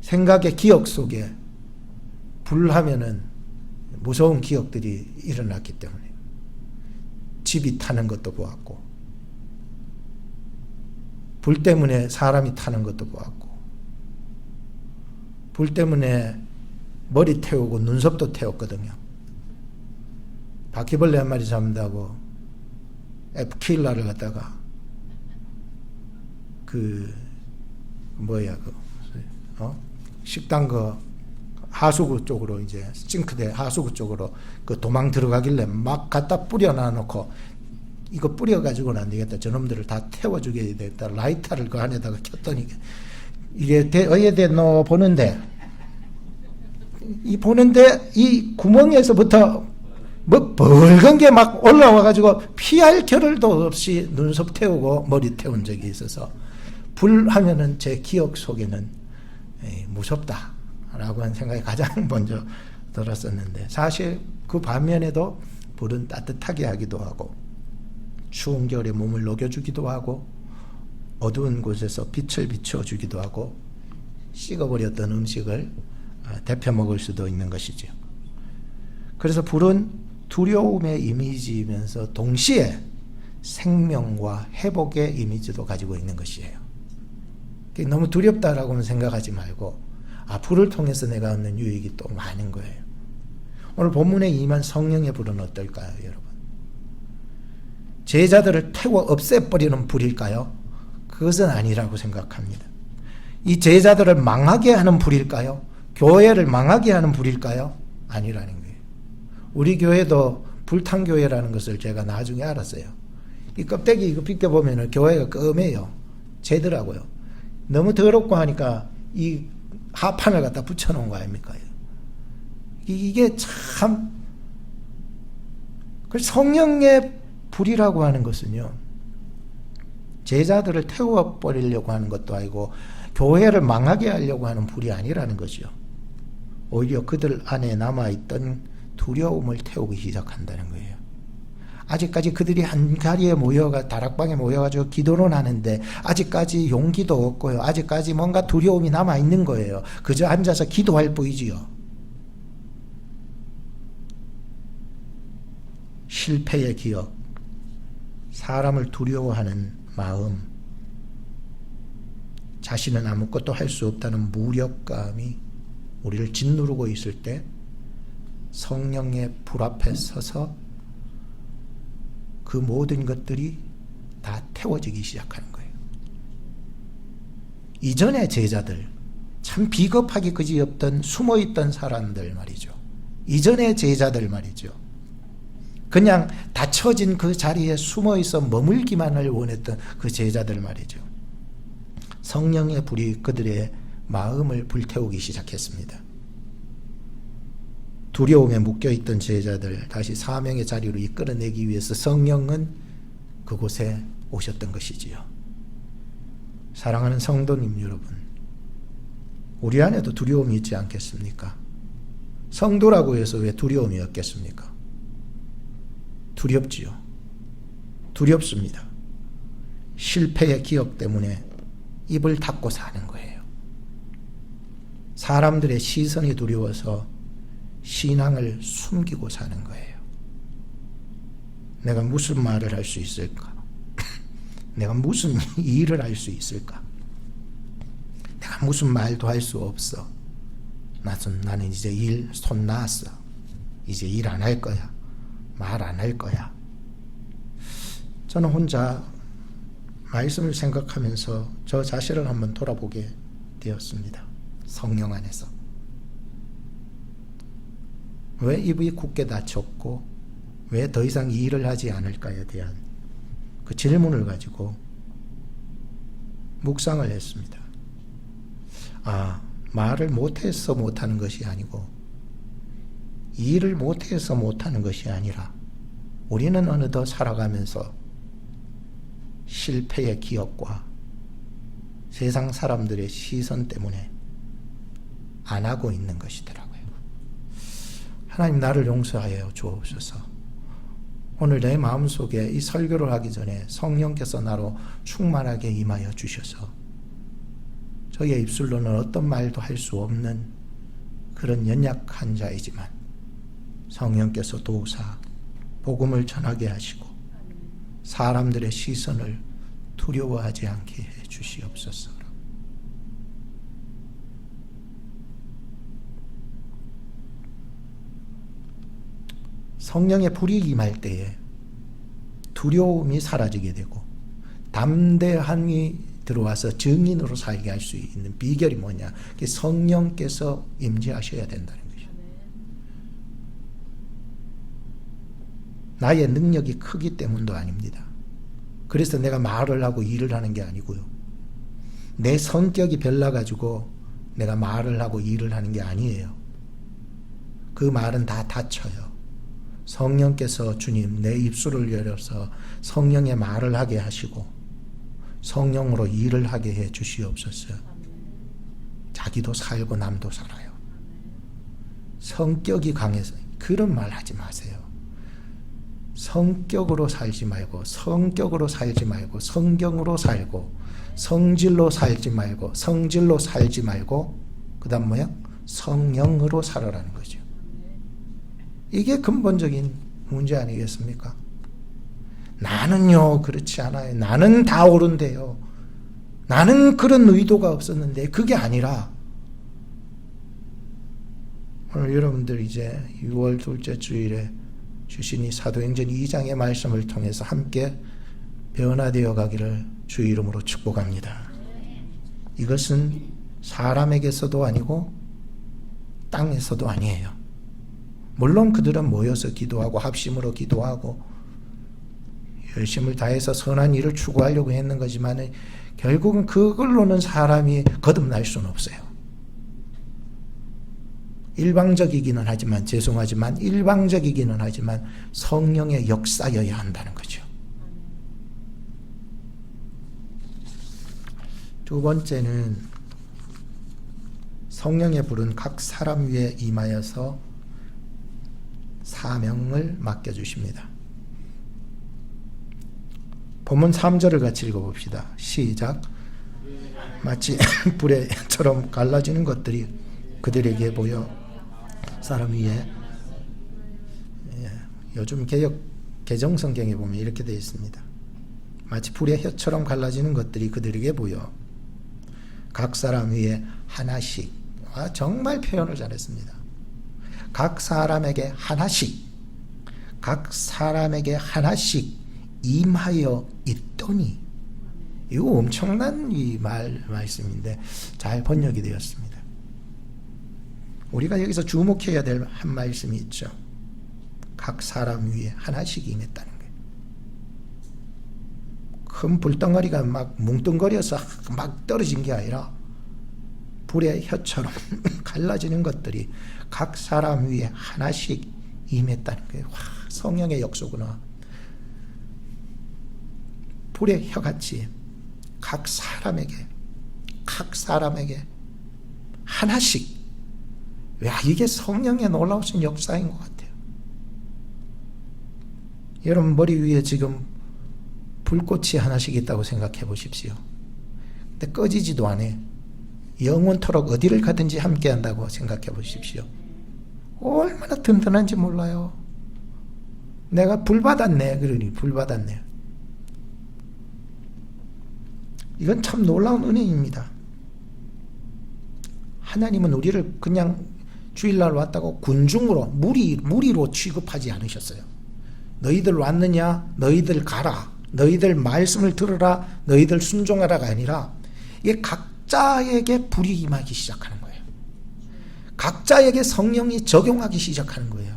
생각의 기억 속에 불 하면은 무서운 기억들이 일어났기 때문에 집이 타는 것도 보았고, 불 때문에 사람이 타는 것도 보았고, 불 때문에 머리 태우고 눈썹도 태웠거든요. 바퀴벌레 한 마리 잡는다고 F킬러를 갖다가 식당 하수구 쪽으로, 이제 싱크대 하수구 쪽으로 도망 들어가길래 막 갖다 뿌려놔 놓고, 이거 뿌려가지고는 안 되겠다, 저놈들을 다 태워주게 되겠다, 라이터를 그 안에다가 켰더니 이게 어디에 보는데 이 구멍에서부터 뭐 벌건 게 막 올라와가지고 피할 겨를도 없이 눈썹 태우고 머리 태운 적이 있어서, 불 하면은 제 기억 속에는 무섭다라고 하는 생각이 가장 먼저 들었었는데, 사실 그 반면에도 불은 따뜻하게 하기도 하고, 추운 겨울에 몸을 녹여주기도 하고, 어두운 곳에서 빛을 비춰주기도 하고, 식어버렸던 음식을 데펴 먹을 수도 있는 것이죠. 그래서 불은 두려움의 이미지이면서 동시에 생명과 회복의 이미지도 가지고 있는 것이에요. 너무 두렵다라고는 생각하지 말고, 불을 통해서 내가 얻는 유익이 또 많은 거예요. 오늘 본문에 임한 성령의 불은 어떨까요, 여러분? 제자들을 태워 없애버리는 불일까요? 그것은 아니라고 생각합니다. 이 제자들을 망하게 하는 불일까요? 교회를 망하게 하는 불일까요? 아니라는 거예요. 우리 교회도 불탄 교회라는 것을 제가 나중에 알았어요. 이 껍데기 이거 벗겨보면 교회가 껌해요. 재더라고요. 너무 더럽고 하니까 이 하판을 갖다 붙여놓은 거 아닙니까? 이게 참, 성령의 불이라고 하는 것은요, 제자들을 태워버리려고 하는 것도 아니고 교회를 망하게 하려고 하는 불이 아니라는 거죠. 오히려 그들 안에 남아있던 두려움을 태우기 시작한다는 거예요. 아직까지 그들이 한 자리에 다락방에 모여가지고 기도는 하는데 아직까지 용기도 없고요, 아직까지 뭔가 두려움이 남아있는 거예요. 그저 앉아서 기도할 뿐이지요. 실패의 기억, 사람을 두려워하는 마음, 자신은 아무것도 할 수 없다는 무력감이 우리를 짓누르고 있을 때 성령의 불 앞에 서서 그 모든 것들이 다 태워지기 시작하는 거예요. 이전의 제자들, 참 비겁하기 그지없던 숨어있던 사람들 말이죠. 이전의 제자들 말이죠. 그냥 닫혀진 그 자리에 숨어있어 머물기만을 원했던 그 제자들 말이죠. 성령의 불이 그들의 마음을 불태우기 시작했습니다. 두려움에 묶여있던 제자들 다시 사명의 자리로 이끌어내기 위해서 성령은 그곳에 오셨던 것이지요. 사랑하는 성도님 여러분, 우리 안에도 두려움이 있지 않겠습니까? 성도라고 해서 왜 두려움이 없겠습니까? 두렵지요. 두렵습니다. 실패의 기억 때문에 입을 닫고 사는 거예요. 사람들의 시선이 두려워서 신앙을 숨기고 사는 거예요. 내가 무슨 말을 할 수 있을까? 내가 무슨 일을 할 수 있을까? 내가 무슨 말도 할 수 없어. 나는 이제 손 놨어. 이제 일 안 할 거야. 말 안 할 거야. 저는 혼자 말씀을 생각하면서 저 자신을 한번 돌아보게 되었습니다. 성령 안에서. 왜 입이 굳게 닫혔고 왜 더 이상 이 일을 하지 않을까에 대한 그 질문을 가지고 묵상을 했습니다. 말을 못해서 못하는 것이 아니고 일을 못해서 못하는 것이 아니라 우리는 어느덧 살아가면서 실패의 기억과 세상 사람들의 시선 때문에 안 하고 있는 것이더라고요. 하나님 나를 용서하여 주옵소서. 오늘 내 마음속에 이 설교를 하기 전에 성령께서 나로 충만하게 임하여 주셔서 저의 입술로는 어떤 말도 할 수 없는 그런 연약한 자이지만 성령께서 도우사 복음을 전하게 하시고 사람들의 시선을 두려워하지 않게 해 주시옵소서. 성령의 불이 임할 때에 두려움이 사라지게 되고 담대함이 들어와서 증인으로 살게 할 수 있는 비결이 뭐냐? 그게 성령께서 임재하셔야 된다는 거죠. 나의 능력이 크기 때문도 아닙니다. 그래서 내가 말을 하고 일을 하는 게 아니고요. 내 성격이 별나가지고 내가 말을 하고 일을 하는 게 아니에요. 그 말은 다 닫혀요. 성령께서 주님 내 입술을 열어서 성령의 말을 하게 하시고 성령으로 일을 하게 해 주시옵소서. 자기도 살고 남도 살아요. 성격이 강해서 그런 말 하지 마세요. 성격으로 살지 말고 성격으로 살지 말고 성경으로 살고 성질로 살지 말고 성질로 살지 말고 그 다음 뭐야? 성령으로 살아라는 거죠. 이게 근본적인 문제 아니겠습니까? 나는요 그렇지 않아요. 나는 다 옳은데요. 나는 그런 의도가 없었는데 그게 아니라 오늘 여러분들 이제 6월 둘째 주일에 주신 이 사도행전 2장의 말씀을 통해서 함께 변화되어 가기를 주 이름으로 축복합니다. 이것은 사람에게서도 아니고 땅에서도 아니에요. 물론 그들은 모여서 기도하고 합심으로 기도하고 열심을 다해서 선한 일을 추구하려고 했는 거지만 결국은 그걸로는 사람이 거듭날 수는 없어요. 일방적이기는 하지만 죄송하지만 일방적이기는 하지만 성령의 역사여야 한다는 거죠. 두 번째는 성령의 불은 각 사람 위에 임하여서 사명을 맡겨주십니다. 본문 3절을 같이 읽어봅시다. 시작. 마치 불에처럼 갈라지는 것들이 그들에게 보여 사람 위에, 요즘 개정 성경에 보면 이렇게 되어 있습니다. 마치 불의 혀처럼 갈라지는 것들이 그들에게 보여 각 사람 위에 하나씩, 정말 표현을 잘했습니다. 각 사람에게 하나씩, 각 사람에게 하나씩 임하여 있더니, 이거 엄청난 이 말씀인데 잘 번역이 되었습니다. 우리가 여기서 주목해야 될 한 말씀이 있죠. 각 사람 위에 하나씩 임했다는 거예요. 큰 불덩어리가 막 뭉뚱거려서 막 떨어진 게 아니라 불의 혀처럼 갈라지는 것들이 각 사람 위에 하나씩 임했다는 거예요. 와, 성령의 역소구나. 불의 혀같이 각 사람에게 하나씩. 야, 이게 성령의 놀라우신 역사인 것 같아요. 여러분 머리 위에 지금 불꽃이 하나씩 있다고 생각해 보십시오. 근데 꺼지지도 않아요. 영원토록 어디를 가든지 함께 한다고 생각해 보십시오. 얼마나 든든한지 몰라요. 내가 불 받았네. 그러니 불 받았네. 이건 참 놀라운 은혜입니다. 하나님은 우리를 그냥 주일날 왔다고 군중으로 무리로 취급하지 않으셨어요. 너희들 왔느냐? 너희들 가라. 너희들 말씀을 들으라. 너희들 순종하라가 아니라 이게 각자에게 불이 임하기 시작하는 거예요. 각자에게 성령이 적용하기 시작하는 거예요.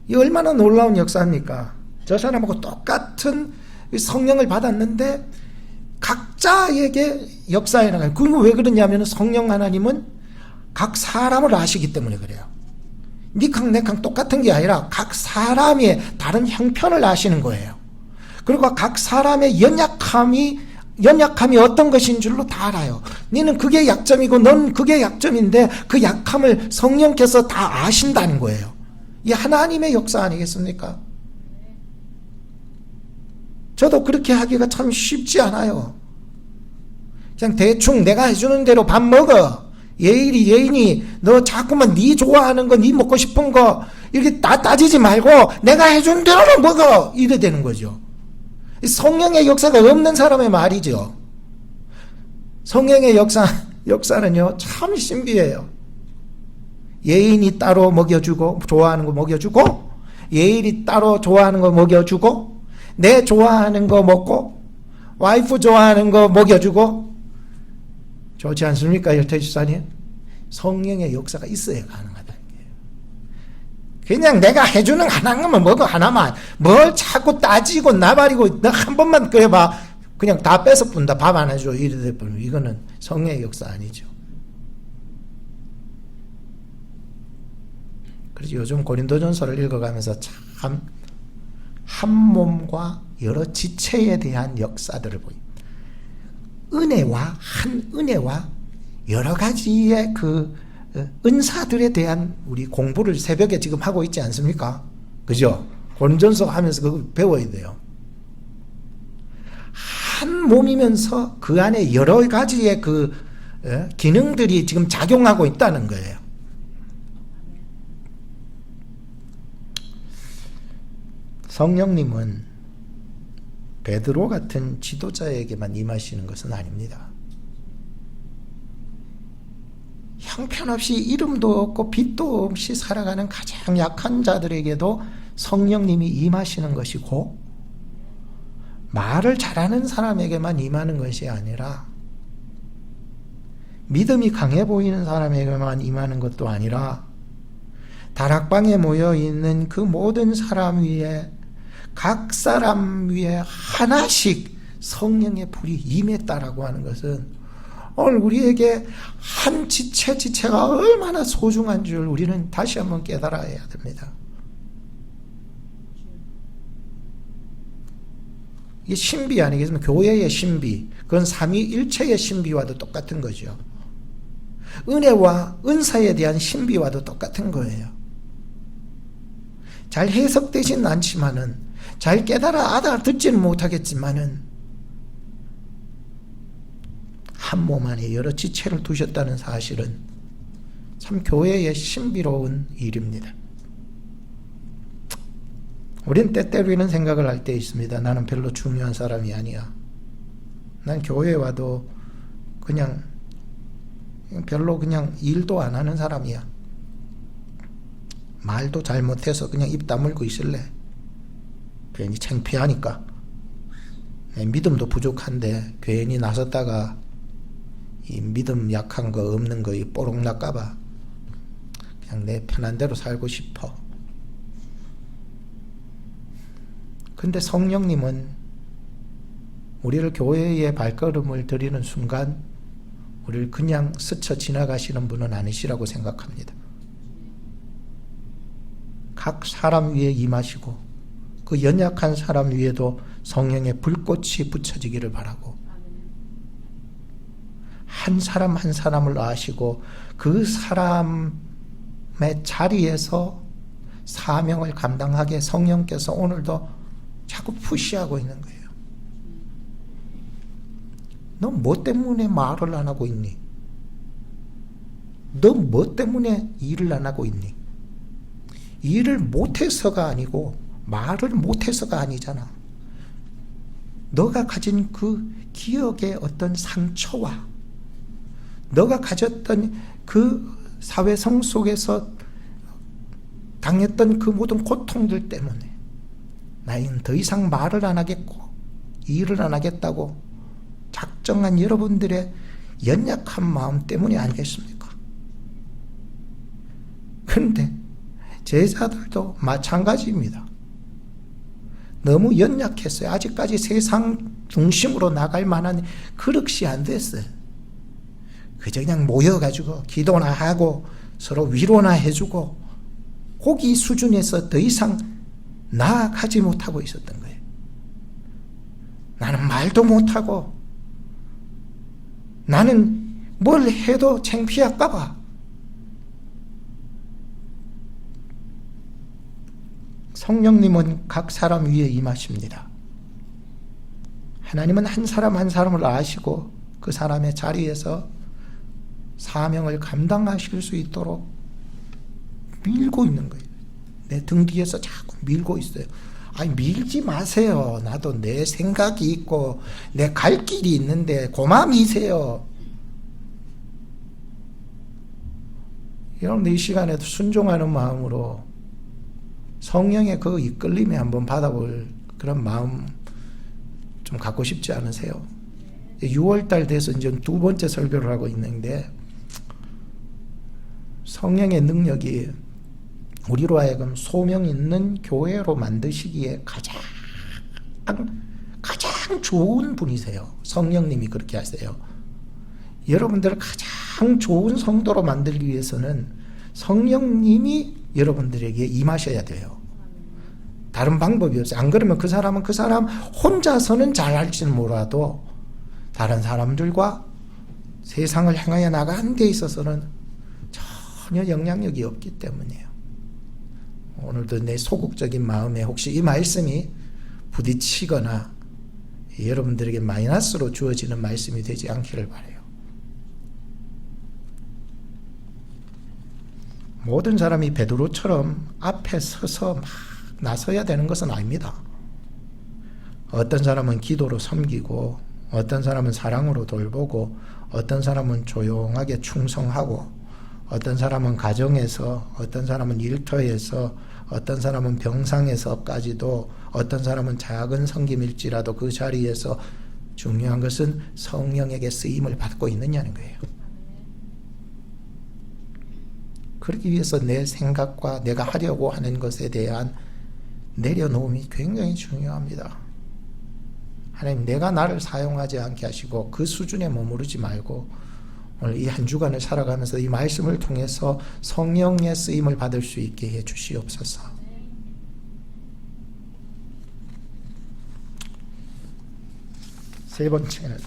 이 얼마나 놀라운 역사입니까? 저 사람하고 똑같은 성령을 받았는데 각자에게 역사해 나가요. 그건 왜 그러냐면 성령 하나님은 각 사람을 아시기 때문에 그래요. 니캉 내캉 똑같은 게 아니라 각 사람의 다른 형편을 아시는 거예요. 그리고 각 사람의 연약함이 연약함이 어떤 것인 줄로 다 알아요. 너는 그게 약점이고 넌 그게 약점인데 그 약함을 성령께서 다 아신다는 거예요. 이 하나님의 역사 아니겠습니까? 저도 그렇게 하기가 참 쉽지 않아요. 그냥 대충 내가 해주는 대로 밥 먹어. 예인이 너 자꾸만 네 좋아하는 거, 네 먹고 싶은 거 이렇게 따지지 말고 내가 해주는 대로는 먹어. 이래 되는 거죠. 성령의 역사가 없는 사람의 말이죠. 성령의 역사는요 참 신비해요. 예인이 따로 먹여주고 좋아하는 거 먹여주고, 예인이 따로 좋아하는 거 먹여주고, 내 좋아하는 거 먹고, 와이프 좋아하는 거 먹여주고. 좋지 않습니까, 열태지사님? 성령의 역사가 있어야 가능하다는 거예요. 그냥 내가 해주는 하나만 먹어, 하나만. 뭘 자꾸 따지고 나발이고 너 한 번만 그래봐 그냥 다 뺏어 뿐다. 밥 안 해줘 이래 버리면 이거는 성령의 역사 아니죠. 그래서 요즘 고린도전서를 읽어가면서 참 한 몸과 여러 지체에 대한 역사들을 보입니다. 은혜와 여러 가지의 그 은사들에 대한 우리 공부를 새벽에 지금 하고 있지 않습니까? 그죠? 고린도전서 하면서 그거 배워야 돼요. 한 몸이면서 그 안에 여러 가지의 그 기능들이 지금 작용하고 있다는 거예요. 성령님은 베드로 같은 지도자에게만 임하시는 것은 아닙니다. 형편없이 이름도 없고 빛도 없이 살아가는 가장 약한 자들에게도 성령님이 임하시는 것이고, 말을 잘하는 사람에게만 임하는 것이 아니라 믿음이 강해 보이는 사람에게만 임하는 것도 아니라 다락방에 모여있는 그 모든 사람 위에, 각 사람 위에 하나씩 성령의 불이 임했다라고 하는 것은 오늘 우리에게 한 지체가 얼마나 소중한 줄 우리는 다시 한번 깨달아야 됩니다. 이게 신비 아니겠습니까? 교회의 신비, 그건 삼위일체의 신비와도 똑같은 거죠. 은혜와 은사에 대한 신비와도 똑같은 거예요. 잘 해석되지는 않지만은, 잘 깨달아 알아듣지는 못하겠지만은, 한 몸 안에 여러 지체를 두셨다는 사실은 참 교회의 신비로운 일입니다. 우린 때때로 이런 생각을 할 때 있습니다. 나는 별로 중요한 사람이 아니야. 난 교회에 와도 그냥 별로 그냥 일도 안 하는 사람이야. 말도 잘못해서 그냥 입 다물고 있을래. 괜히 창피하니까. 믿음도 부족한데 괜히 나섰다가 이 믿음 약한 거 없는 거 뽀록 날까봐 그냥 내 편한 대로 살고 싶어. 근데 성령님은 우리를 교회의 발걸음을 들이는 순간 우리를 그냥 스쳐 지나가시는 분은 아니시라고 생각합니다. 각 사람 위에 임하시고 그 연약한 사람 위에도 성령의 불꽃이 붙여지기를 바라고, 한 사람 한 사람을 아시고 그 사람의 자리에서 사명을 감당하게 성령께서 오늘도 자꾸 푸시하고 있는 거예요. 너 뭐 때문에 말을 안 하고 있니? 너 뭐 때문에 일을 안 하고 있니? 일을 못해서가 아니고 말을 못해서가 아니잖아. 너가 가진 그 기억의 어떤 상처와 너가 가졌던 그 사회성 속에서 당했던 그 모든 고통들 때문에 나는 더 이상 말을 안 하겠고 일을 안 하겠다고 작정한 여러분들의 연약한 마음 때문이 아니겠습니까? 그런데 제자들도 마찬가지입니다. 너무 연약했어요. 아직까지 세상 중심으로 나갈 만한 그릇이 안 됐어요. 그저 그냥 모여가지고 기도나 하고 서로 위로나 해주고 거기 수준에서 더 이상 나아가지 못하고 있었던 거예요. 나는 말도 못하고 나는 뭘 해도 창피할까봐. 성령님은 각 사람 위에 임하십니다. 하나님은 한 사람 한 사람을 아시고 그 사람의 자리에서 사명을 감당하실 수 있도록 밀고 있는 거예요. 내 등 뒤에서 자꾸 밀고 있어요. 아니, 밀지 마세요. 나도 내 생각이 있고 내 갈 길이 있는데 고만 미세요. 여러분들 이 시간에도 순종하는 마음으로 성령의 그 이끌림에 한번 받아볼 그런 마음 좀 갖고 싶지 않으세요? 6월달 돼서 이제 두 번째 설교를 하고 있는데 성령의 능력이 우리로 하여금 소명 있는 교회로 만드시기에 가장 좋은 분이세요. 성령님이 그렇게 하세요. 여러분들을 가장 좋은 성도로 만들기 위해서는 성령님이 여러분들에게 임하셔야 돼요. 다른 방법이 없어요. 안 그러면 그 사람은 그 사람 혼자서는 잘할지는 몰라도 다른 사람들과 세상을 향하여 나가는 데 있어서는 전혀 영향력이 없기 때문이에요. 오늘도 내 소극적인 마음에 혹시 이 말씀이 부딪히거나 여러분들에게 마이너스로 주어지는 말씀이 되지 않기를 바라요. 모든 사람이 베드로처럼 앞에 서서 막 나서야 되는 것은 아닙니다. 어떤 사람은 기도로 섬기고 어떤 사람은 사랑으로 돌보고 어떤 사람은 조용하게 충성하고 어떤 사람은 가정에서 어떤 사람은 일터에서 어떤 사람은 병상에서까지도 어떤 사람은 작은 섬김일지라도 그 자리에서 중요한 것은 성령에게 쓰임을 받고 있느냐는 거예요. 그러기 위해서 내 생각과 내가 하려고 하는 것에 대한 내려놓음이 굉장히 중요합니다. 하나님, 내가 나를 사용하지 않게 하시고 그 수준에 머무르지 말고 오늘 이 한 주간을 살아가면서 이 말씀을 통해서 성령의 쓰임을 받을 수 있게 해 주시옵소서. 세 번째는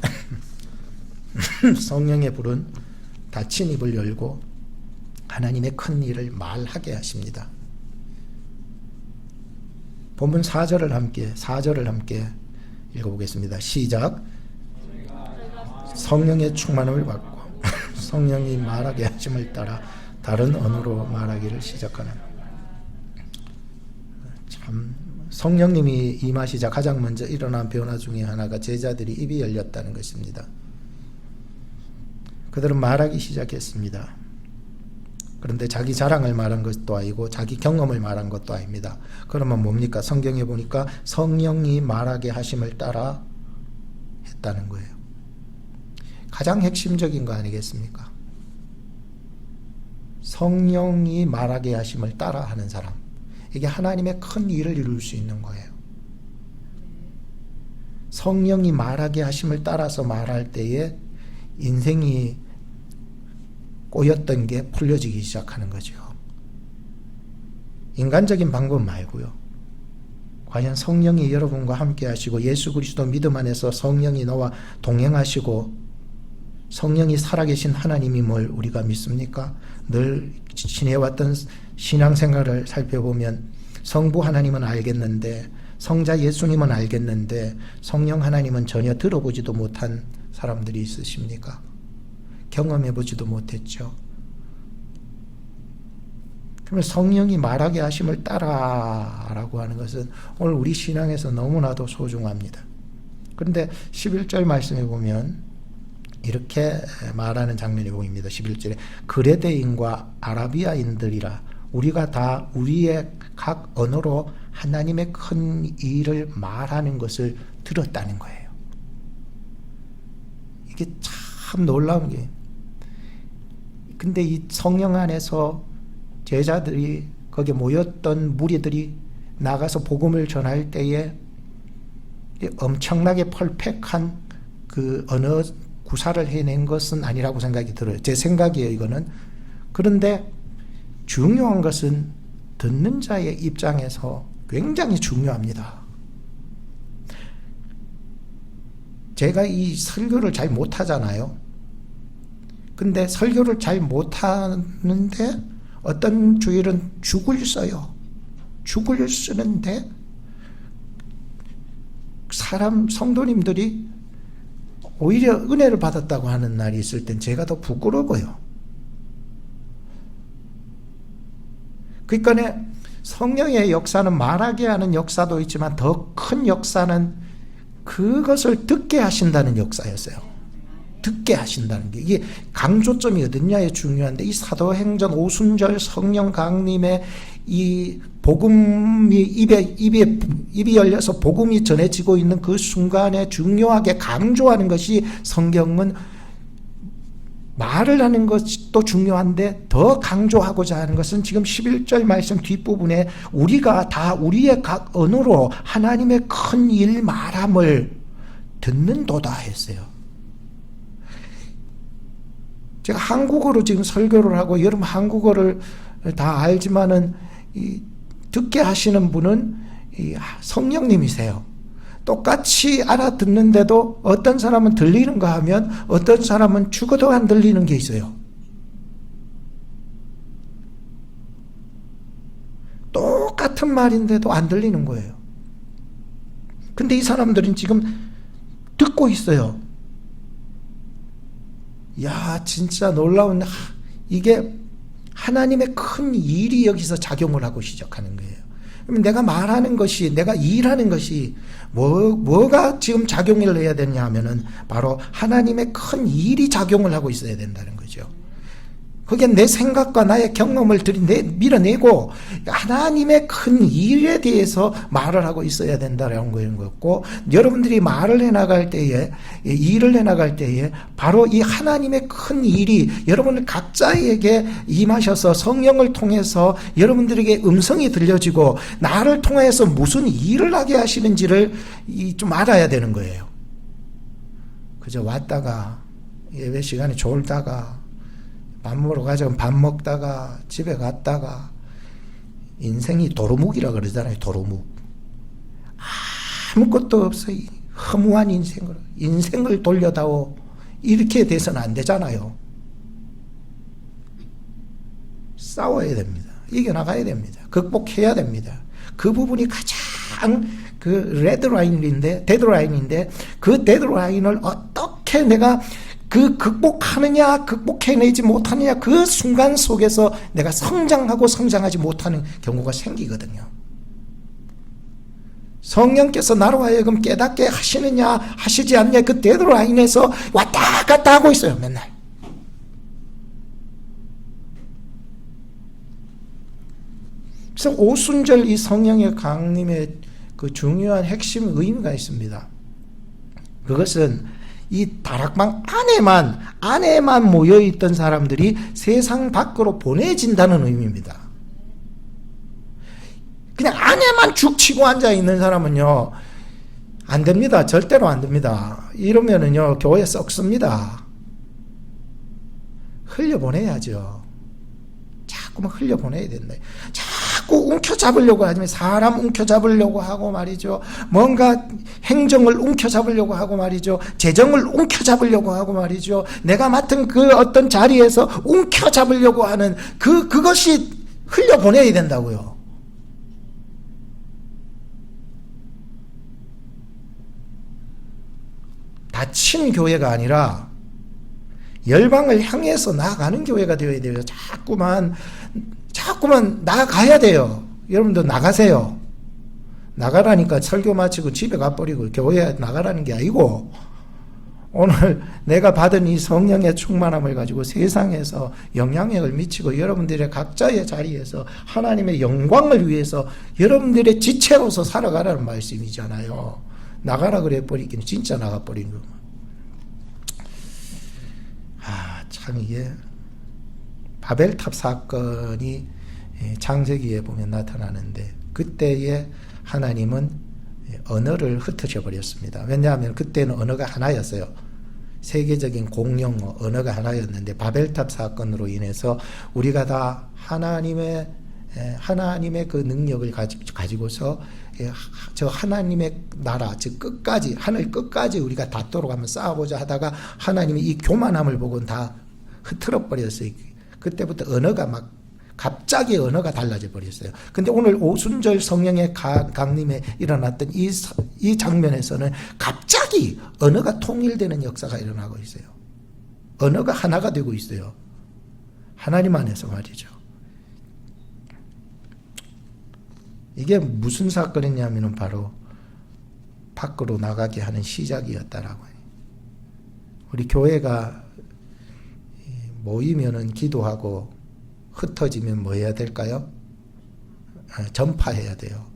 성령의 불은 닫힌 입을 열고 하나님의 큰 일을 말하게 하십니다. 본문 4절을 함께 읽어보겠습니다. 시작. 성령의 충만함을 받고 성령이 말하게 하심을 따라 다른 언어로 말하기를 시작하는. 참 성령님이 임하시자 가장 먼저 일어난 변화 중에 하나가 제자들이 입이 열렸다는 것입니다. 그들은 말하기 시작했습니다. 그런데 자기 자랑을 말한 것도 아니고 자기 경험을 말한 것도 아닙니다. 그러면 뭡니까? 성경에 보니까 성령이 말하게 하심을 따라 했다는 거예요. 가장 핵심적인 거 아니겠습니까? 성령이 말하게 하심을 따라 하는 사람, 이게 하나님의 큰 일을 이룰 수 있는 거예요. 성령이 말하게 하심을 따라서 말할 때에 인생이 꼬였던 게 풀려지기 시작하는 거죠. 인간적인 방법 말고요. 과연 성령이 여러분과 함께 하시고 예수 그리스도 믿음 안에서 성령이 너와 동행하시고 성령이 살아계신 하나님임을 우리가 믿습니까? 늘 지내왔던 신앙생활을 살펴보면 성부 하나님은 알겠는데 성자 예수님은 알겠는데 성령 하나님은 전혀 들어보지도 못한 사람들이 있으십니까? 경험해보지도 못했죠. 그러면 성령이 말하게 하심을 따라라고 하는 것은 오늘 우리 신앙에서 너무나도 소중합니다. 그런데 11절 말씀에 보면 이렇게 말하는 장면이 보입니다. 11절에 그레데인과 아라비아인들이라 우리가 다 우리의 각 언어로 하나님의 큰 일을 말하는 것을 들었다는 거예요. 이게 참 놀라운 게, 근데 이 성령 안에서 제자들이 거기에 모였던 무리들이 나가서 복음을 전할 때에 엄청나게 퍼펙트한 그 언어 구사를 해낸 것은 아니라고 생각이 들어요. 제 생각이에요, 이거는. 그런데 중요한 것은 듣는 자의 입장에서 굉장히 중요합니다. 제가 이 설교를 잘 못하잖아요. 근데 설교를 잘 못하는데 어떤 주일은 죽을 써요. 죽을 쓰는데 성도님들이 오히려 은혜를 받았다고 하는 날이 있을 땐 제가 더 부끄러워요. 그러니까 성령의 역사는 말하게 하는 역사도 있지만 더 큰 역사는 그것을 듣게 하신다는 역사였어요. 듣게 하신다는 게 이게 강조점이 어딨냐에 중요한데, 이 사도행전 오순절 성령 강림의 이 복음이 입이 열려서 복음이 전해지고 있는 그 순간에 중요하게 강조하는 것이, 성경은 말을 하는 것도 중요한데 더 강조하고자 하는 것은 지금 11절 말씀 뒷부분에 우리가 다 우리의 각 언어로 하나님의 큰 일 말함을 듣는도다 했어요. 제가 한국어로 지금 설교를 하고 여러분 한국어를 다 알지만은 듣게 하시는 분은 성령님이세요. 똑같이 알아듣는데도 어떤 사람은 들리는가 하면 어떤 사람은 죽어도 안 들리는 게 있어요. 똑같은 말인데도 안 들리는 거예요. 근데 이 사람들은 지금 듣고 있어요. 야, 진짜 놀라운, 이게 하나님의 큰 일이 여기서 작용을 하고 시작하는 거예요. 그러면 내가 말하는 것이, 내가 일하는 것이 뭐가 지금 작용을 해야 되냐 하면은 바로 하나님의 큰 일이 작용을 하고 있어야 된다는 거죠. 그게 내 생각과 나의 경험을 밀어내고 하나님의 큰 일에 대해서 말을 하고 있어야 된다는 거였고, 여러분들이 말을 해나갈 때에, 일을 해나갈 때에 바로 이 하나님의 큰 일이 여러분 각자에게 임하셔서 성령을 통해서 여러분들에게 음성이 들려지고 나를 통해서 무슨 일을 하게 하시는지를 좀 알아야 되는 거예요. 그저 왔다가 예배 시간에 졸다가 밥 먹으러 가자면 밥 먹다가 집에 갔다가, 인생이 도루묵이라 그러잖아요. 도루묵. 아무것도 없어요. 허무한 인생을 돌려다오, 이렇게 돼서는 안 되잖아요. 싸워야 됩니다. 이겨나가야 됩니다. 극복해야 됩니다. 그 부분이 가장 그 데드라인인데 그 데드라인을 어떻게 내가 극복하느냐, 극복해내지 못하느냐, 그 순간 속에서 내가 성장하지 못하는 경우가 생기거든요. 성령께서 나로 하여금 깨닫게 하시느냐, 하시지 않느냐, 그 데드라인에서 왔다 갔다 하고 있어요, 맨날. 그래서 오순절 이 성령의 강림의 그 중요한 핵심 의미가 있습니다. 그것은 이 다락방 안에만 모여있던 사람들이 세상 밖으로 보내진다는 의미입니다. 그냥 안에만 죽치고 앉아있는 사람은요, 안 됩니다. 절대로 안 됩니다. 이러면은요, 교회 썩습니다. 흘려보내야죠. 자꾸만 흘려보내야 된다. 자꾸 움켜잡으려고 하지만, 사람 움켜잡으려고 하고 말이죠. 뭔가 행정을 움켜잡으려고 하고 말이죠. 재정을 움켜잡으려고 하고 말이죠. 내가 맡은 그 어떤 자리에서 움켜잡으려고 하는 그것이 흘려보내야 된다고요. 닫힌 교회가 아니라 열방을 향해서 나아가는 교회가 되어야 돼요. 자꾸만 나가야 돼요. 여러분도 나가세요. 나가라니까 설교 마치고 집에 가버리고 교회에 나가라는 게 아니고, 오늘 내가 받은 이 성령의 충만함을 가지고 세상에서 영향력을 미치고 여러분들의 각자의 자리에서 하나님의 영광을 위해서 여러분들의 지체로서 살아가라는 말씀이잖아요. 나가라 그래 버리기는 진짜 나가버린 거. 참 이게 바벨탑 사건이 창세기에 보면 나타나는데, 그때에 하나님은 언어를 흩으셔 버렸습니다. 왜냐하면 그때는 언어가 하나였어요. 세계적인 공용어 언어가 하나였는데, 바벨탑 사건으로 인해서 우리가 다 하나님의 그 능력을 가지고서 저 하나님의 나라, 즉 끝까지, 하늘 끝까지 우리가 닿도록 한번 싸워보자 하다가 하나님이 이 교만함을 보고는 다 흐트러 버렸어요. 그때부터 언어가 막 갑자기 언어가 달라져 버렸어요. 근데 오늘 오순절 성령의 강림에 일어났던 이 장면에서는 갑자기 언어가 통일되는 역사가 일어나고 있어요. 언어가 하나가 되고 있어요. 하나님 안에서 말이죠. 이게 무슨 사건이냐면 바로 밖으로 나가게 하는 시작이었다라고 해요. 우리 교회가 모이면은 기도하고 흩어지면 뭐 해야 될까요? 전파해야 돼요.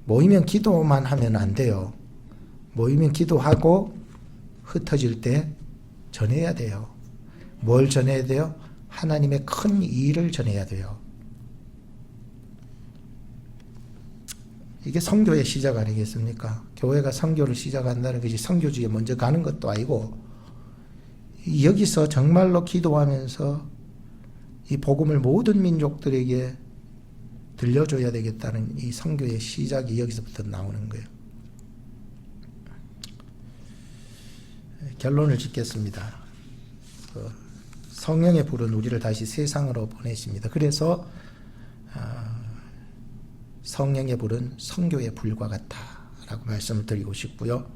모이면 기도만 하면 안 돼요. 모이면 기도하고 흩어질 때 전해야 돼요. 뭘 전해야 돼요? 하나님의 큰 일을 전해야 돼요. 이게 선교의 시작 아니겠습니까? 교회가 선교를 시작한다는 것이 선교지에 먼저 가는 것도 아니고 여기서 정말로 기도하면서 이 복음을 모든 민족들에게 들려줘야 되겠다는 이 선교의 시작이 여기서부터 나오는 거예요. 결론을 짓겠습니다. 성령의 불은 우리를 다시 세상으로 보내십니다. 그래서 성령의 불은 선교의 불과 같다라고 말씀을 드리고 싶고요.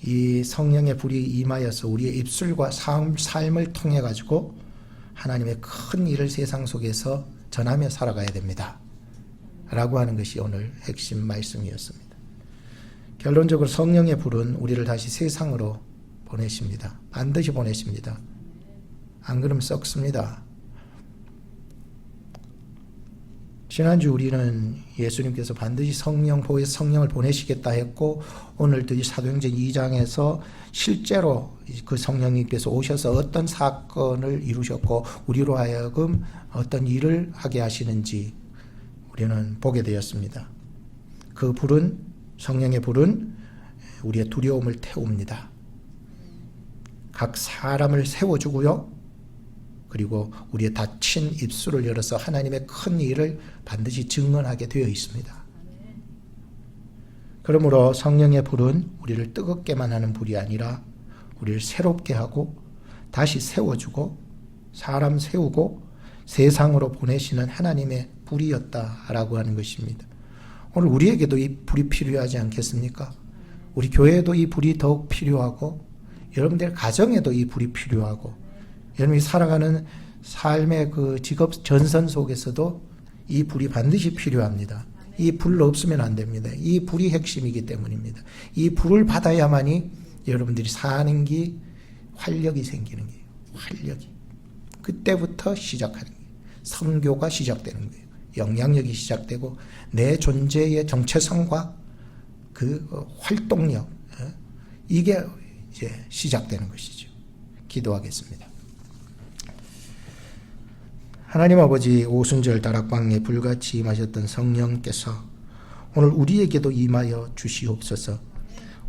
이 성령의 불이 임하여서 우리의 입술과 삶을 통해 가지고 하나님의 큰 일을 세상 속에서 전하며 살아가야 됩니다. 라고 하는 것이 오늘 핵심 말씀이었습니다. 결론적으로 성령의 불은 우리를 다시 세상으로 보내십니다. 반드시 보내십니다. 안 그러면 썩습니다. 지난주 우리는 예수님께서 반드시 성령을 보내시겠다 했고 오늘도 이 사도행전 2장에서 실제로 그 성령님께서 오셔서 어떤 사건을 이루셨고 우리로 하여금 어떤 일을 하게 하시는지 우리는 보게 되었습니다. 그 불은, 성령의 불은 우리의 두려움을 태웁니다. 각 사람을 세워주고요. 그리고 우리의 닫힌 입술을 열어서 하나님의 큰 일을 반드시 증언하게 되어 있습니다. 그러므로 성령의 불은 우리를 뜨겁게만 하는 불이 아니라 우리를 새롭게 하고 다시 세워주고 사람 세우고 세상으로 보내시는 하나님의 불이었다라고 하는 것입니다. 오늘 우리에게도 이 불이 필요하지 않겠습니까? 우리 교회에도 이 불이 더욱 필요하고 여러분들 가정에도 이 불이 필요하고 여러분이 살아가는 삶의 그 직업 전선 속에서도 이 불이 반드시 필요합니다. 이 불로 없으면 안 됩니다. 이 불이 핵심이기 때문입니다. 이 불을 받아야만이 여러분들이 사는 게 활력이 생기는 거예요. 활력이. 그때부터 시작하는 거예요. 선교가 시작되는 거예요. 영향력이 시작되고 내 존재의 정체성과 그 활동력 이게 이제 시작되는 것이죠. 기도하겠습니다. 하나님 아버지, 오순절 다락방에 불같이 임하셨던 성령께서 오늘 우리에게도 임하여 주시옵소서.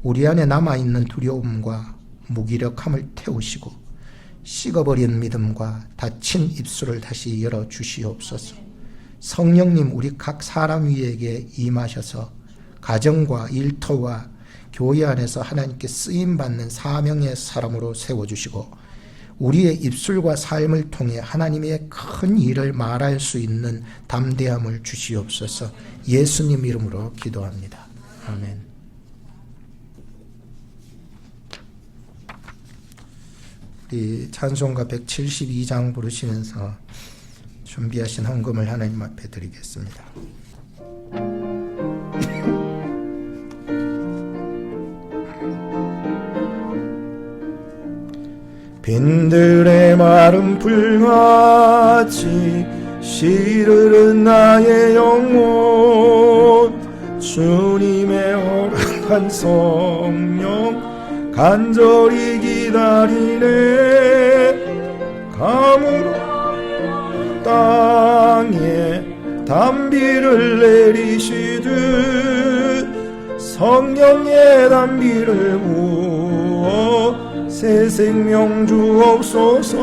우리 안에 남아있는 두려움과 무기력함을 태우시고 식어버린 믿음과 닫힌 입술을 다시 열어 주시옵소서. 성령님, 우리 각 사람 위에게 임하셔서 가정과 일터와 교회 안에서 하나님께 쓰임받는 사명의 사람으로 세워주시고 우리의 입술과 삶을 통해 하나님의 큰 일을 말할 수 있는 담대함을 주시옵소서. 예수님 이름으로 기도합니다. 아멘. 우리 찬송가 172장 부르시면서 준비하신 헌금을 하나님 앞에 드리겠습니다. 빈들의 마른 불같이 시르는 나의 영혼 주님의 허락한 성령 간절히 기다리네. 가물어 땅에 단비를 내리시듯 성령의 단비를 부어 새 생명 주옵소서.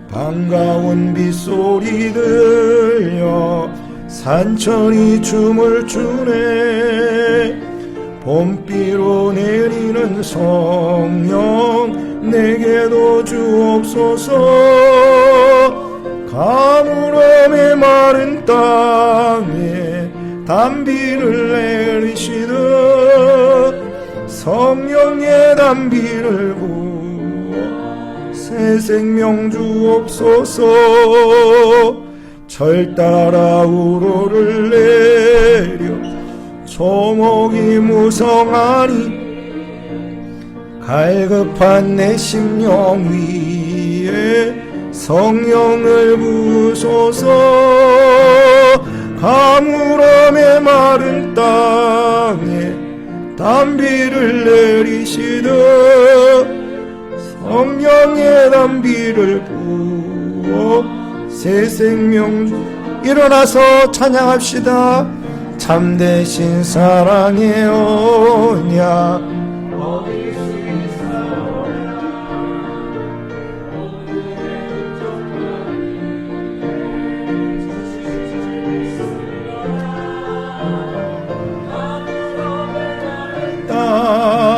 반가운 빗소리 들려 산천이 춤을 추네. 봄비로 내리는 성령 내게도 주옵소서. 가물음의 마른 땅에 단비를 내리시듯 성령의 단비를 부어 새 생명 주옵소서. 절 따라 우로를 내려 조목이 무성하니 갈급한 내 심령 위에 성령을 부으소서. 가물음의 마른 땅에 단비를 내리시듯 성령의 단비를 부어 새 생명 일어나서 찬양합시다. 참되신 사랑의 언약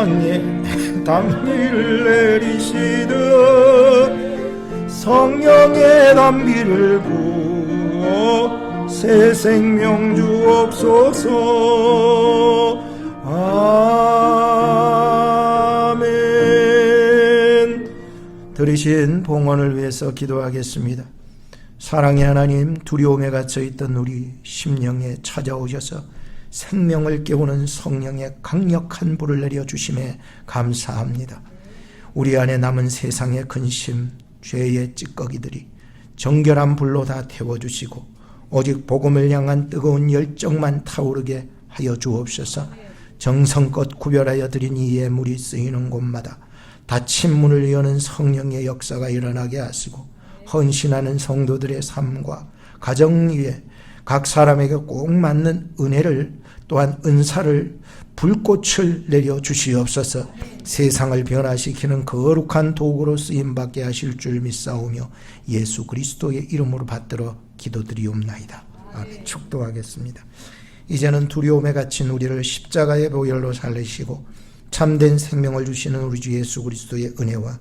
땅에 단비를 내리시듯 성령의 단비를 부어 새 생명 주옵소서. 아멘. 들으신 봉헌을 위해서 기도하겠습니다. 사랑의 하나님, 두려움에 갇혀있던 우리 심령에 찾아오셔서 생명을 깨우는 성령의 강력한 불을 내려주심에 감사합니다. 우리 안에 남은 세상의 근심, 죄의 찌꺼기들이 정결한 불로 다 태워주시고 오직 복음을 향한 뜨거운 열정만 타오르게 하여 주옵소서. 정성껏 구별하여 드린 이 예물이 쓰이는 곳마다 닫힌 문을 여는 성령의 역사가 일어나게 하시고 헌신하는 성도들의 삶과 가정 위에 각 사람에게 꼭 맞는 은혜를 또한 은사를 불꽃을 내려 주시옵소서. 세상을 변화시키는 거룩한 도구로 쓰임받게 하실 줄 믿사오며 예수 그리스도의 이름으로 받들어 기도드리옵나이다. 아멘. 축도하겠습니다. 이제는 두려움에 갇힌 우리를 십자가의 보혈로 살리시고 참된 생명을 주시는 우리 주 예수 그리스도의 은혜와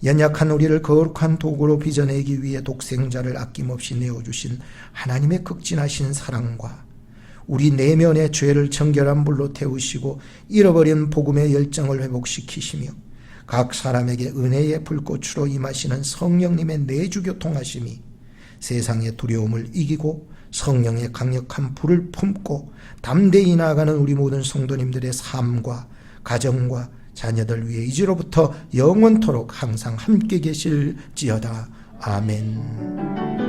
연약한 우리를 거룩한 도구로 빚어내기 위해 독생자를 아낌없이 내어주신 하나님의 극진하신 사랑과 우리 내면의 죄를 정결한 불로 태우시고 잃어버린 복음의 열정을 회복시키시며 각 사람에게 은혜의 불꽃으로 임하시는 성령님의 내주교통하심이 세상의 두려움을 이기고 성령의 강력한 불을 품고 담대히 나아가는 우리 모든 성도님들의 삶과 가정과 자녀들 위해 이제로부터 영원토록 항상 함께 계실지어다. 아멘.